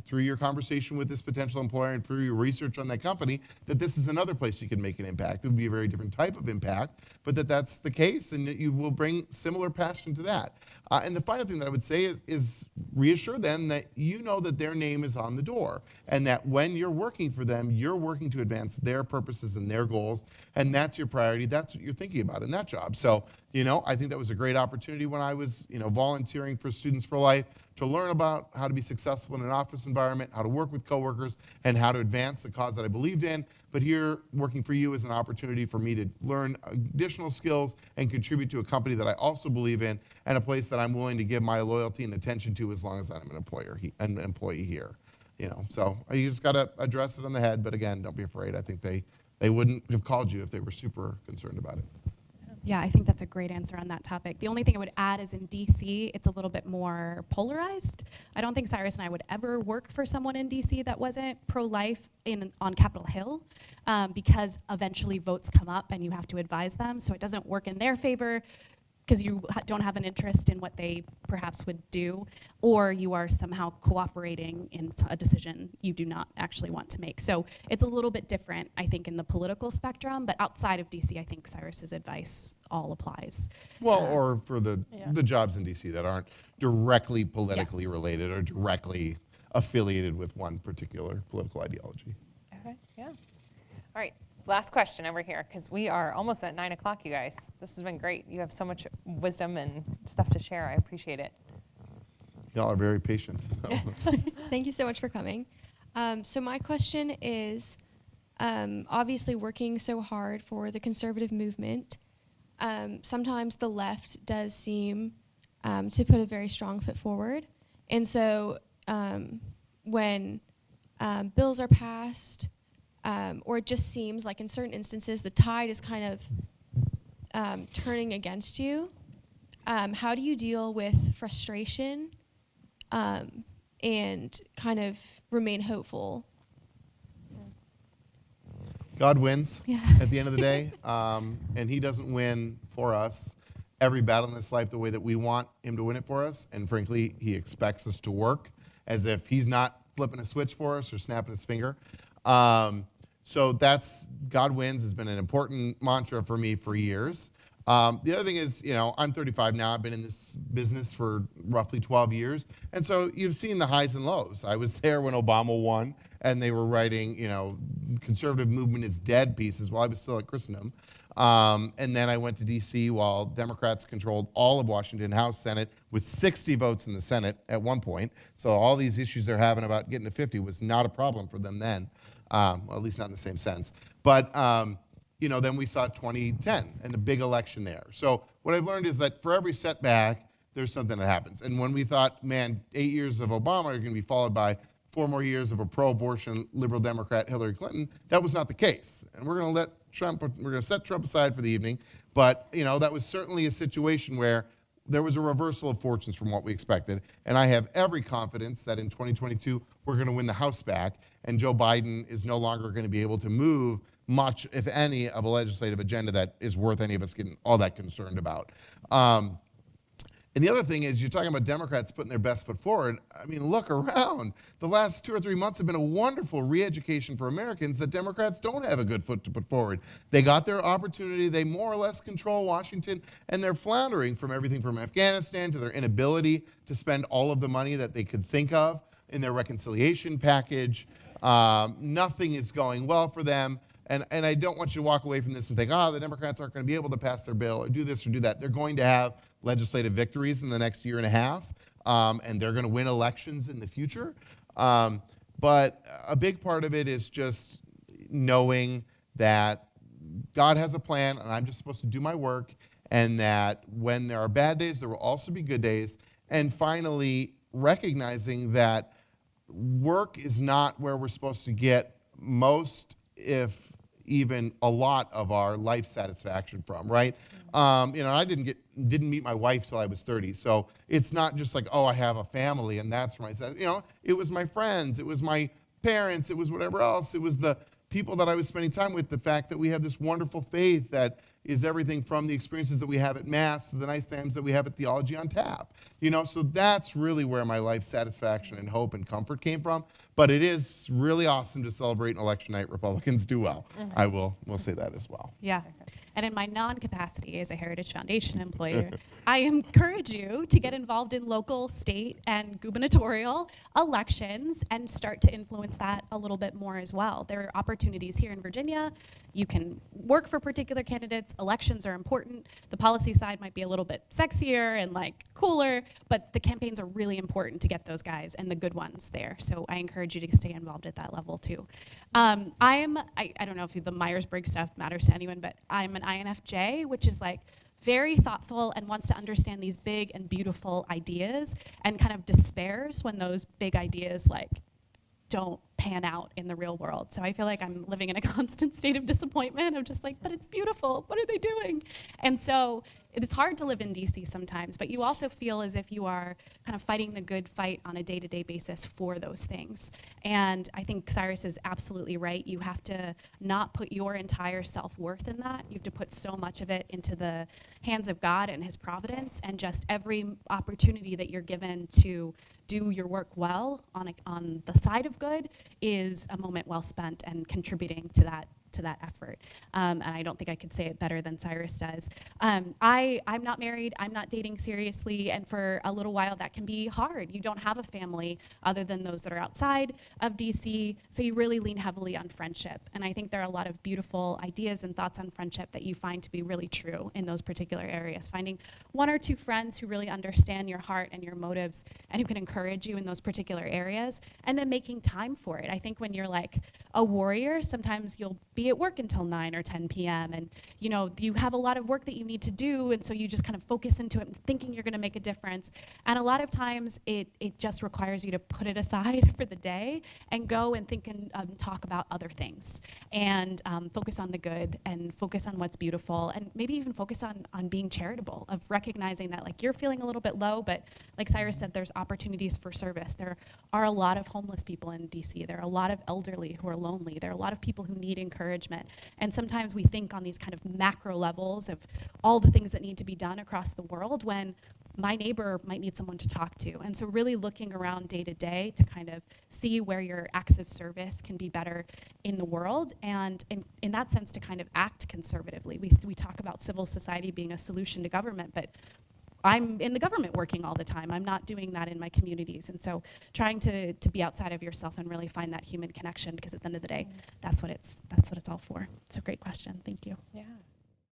through your conversation with this potential employer and through your research on that company, that this is another place you can make an impact. It would be a very different type of impact, but that's the case, and that you will bring similar passion to that. And the final thing that I would say is reassure them that you know that their name is on the door, and that when you're working for them, you're working to advance their purposes and their goals, and that's your priority. That's what you're thinking about in that job. So, I think that was a great opportunity when I was, volunteering for Students for Life, to learn about how to be successful in an office environment, how to work with coworkers, and how to advance the cause that I believed in. But here, working for you is an opportunity for me to learn additional skills and contribute to a company that I also believe in, and a place that I'm willing to give my loyalty and attention to as long as I'm an employee here. So you just got to address it on the head. But again, don't be afraid. I think they wouldn't have called you if they were super concerned about it. Yeah, I think that's a great answer on that topic. The only thing I would add is in DC, it's a little bit more polarized. I don't think Cyrus and I would ever work for someone in DC that wasn't pro-life on Capitol Hill, because eventually votes come up and you have to advise them, so it doesn't work in their favor because you don't have an interest in what they perhaps would do, or you are somehow cooperating in a decision you do not actually want to make. So it's a little bit different, I think, in the political spectrum, but outside of DC, I think Cyrus's advice all applies. Well, or for the jobs in DC that aren't directly politically related or directly affiliated with one particular political ideology. Okay, yeah. All right. Last question over here, because we are almost at 9 o'clock, you guys. This has been great. You have so much wisdom and stuff to share. I appreciate it. Y'all are very patient. So. Thank you so much for coming. So my question is, obviously working so hard for the conservative movement, sometimes the left does seem to put a very strong foot forward. And so when bills are passed, or it just seems like in certain instances the tide is kind of turning against you, how do you deal with frustration and kind of remain hopeful? God wins Yeah. at the end of the day, and he doesn't win for us every battle in this life the way that we want him to win it for us. And frankly, he expects us to work as if he's not flipping a switch for us or snapping his finger. So that's God wins has been an important mantra for me for years. The other thing is, I'm 35 now. I've been in this business for roughly 12 years. And so you've seen the highs and lows. I was there when Obama won, and they were writing, conservative movement is dead pieces while I was still at Christendom. And then I went to D.C. while Democrats controlled all of Washington, House, Senate, with 60 votes in the Senate at one point. So all these issues they're having about getting to 50 was not a problem for them then, well, at least not in the same sense. But then we saw 2010 and a big election there. So what I've learned is that for every setback, there's something that happens. And when we thought, man, 8 years of Obama are going to be followed by 4 more years of a pro-abortion liberal Democrat Hillary Clinton, that was not the case. And we're going to set Trump aside for the evening. But, that was certainly a situation where there was a reversal of fortunes from what we expected. And I have every confidence that in 2022, we're going to win the House back. And Joe Biden is no longer going to be able to move much, if any, of a legislative agenda that is worth any of us getting all that concerned about. And the other thing is, you're talking about Democrats putting their best foot forward. I mean, look around. The last 2 or 3 months have been a wonderful re-education for Americans that Democrats don't have a good foot to put forward. They got their opportunity. They more or less control Washington, and they're floundering from everything from Afghanistan to their inability to spend all of the money that they could think of in their reconciliation package. Nothing is going well for them. And I don't want you to walk away from this and think, the Democrats aren't going to be able to pass their bill or do this or do that. They're going to have legislative victories in the next year and a half, and they're going to win elections in the future. But a big part of it is just knowing that God has a plan, and I'm just supposed to do my work, and that when there are bad days, there will also be good days. And finally, recognizing that work is not where we're supposed to get most, if even a lot of our life satisfaction from, right? I didn't meet my wife till I was 30, so it's not just like, I have a family and that's where it was my friends, it was my parents, it was whatever else, it was the people that I was spending time with, the fact that we have this wonderful faith that is everything from the experiences that we have at Mass to the nice times that we have at Theology on Tap. So that's really where my life satisfaction and hope and comfort came from. But it is really awesome to celebrate an election night. Republicans do well. We'll say that as well. Yeah. And in my non-capacity as a Heritage Foundation employer, I encourage you to get involved in local, state, and gubernatorial elections and start to influence that a little bit more as well. There are opportunities here in Virginia. You can work for particular candidates. Elections are important. The policy side might be a little bit sexier and cooler, but the campaigns are really important to get those guys and the good ones there. So I encourage you to stay involved at that level too. I don't know if the Myers-Briggs stuff matters to anyone, but I'm an INFJ, which is very thoughtful and wants to understand these big and beautiful ideas and kind of despairs when those big ideas don't pan out in the real world. So I feel like I'm living in a constant state of disappointment of just but it's beautiful. What are they doing? And so it's hard to live in DC sometimes, but you also feel as if you are kind of fighting the good fight on a day-to-day basis for those things. And I think Cyrus is absolutely right. You have to not put your entire self-worth in that. You have to put so much of it into the hands of God and his providence, and just every opportunity that you're given to do your work well on the side of good is a moment well spent and contributing to that effort. And I don't think I could say it better than Cyrus does. I'm not married, I'm not dating seriously, and for a little while that can be hard. You don't have a family other than those that are outside of DC, so you really lean heavily on friendship. And I think there are a lot of beautiful ideas and thoughts on friendship that you find to be really true in those particular areas. Finding 1 or 2 friends who really understand your heart and your motives and who can encourage you in those particular areas, and then making time for it. I think when you're a warrior, sometimes you'll be be at work until 9 or 10 p.m. And you have a lot of work that you need to do, and so you just kind of focus into it thinking you're going to make a difference. And a lot of times it just requires you to put it aside for the day and go and think and talk about other things, and focus on the good and focus on what's beautiful, and maybe even focus on being charitable, of recognizing that like you're feeling a little bit low, but like Cyrus said, there's opportunities for service. There are a lot of homeless people in DC. There are a lot of elderly who are lonely. There are a lot of people who need encouragement. And sometimes we think on these kind of macro levels of all the things that need to be done across the world, when my neighbor might need someone to talk to. And so really looking around day to day to kind of see where your acts of service can be better in the world, and in that sense to kind of act conservatively. We talk about civil society being a solution to government, but I'm in the government working all the time. I'm not doing that in my communities. And so trying to be outside of yourself and really find that human connection, because at the end of the day, that's what it's all for. It's a great question. Thank you. Yeah.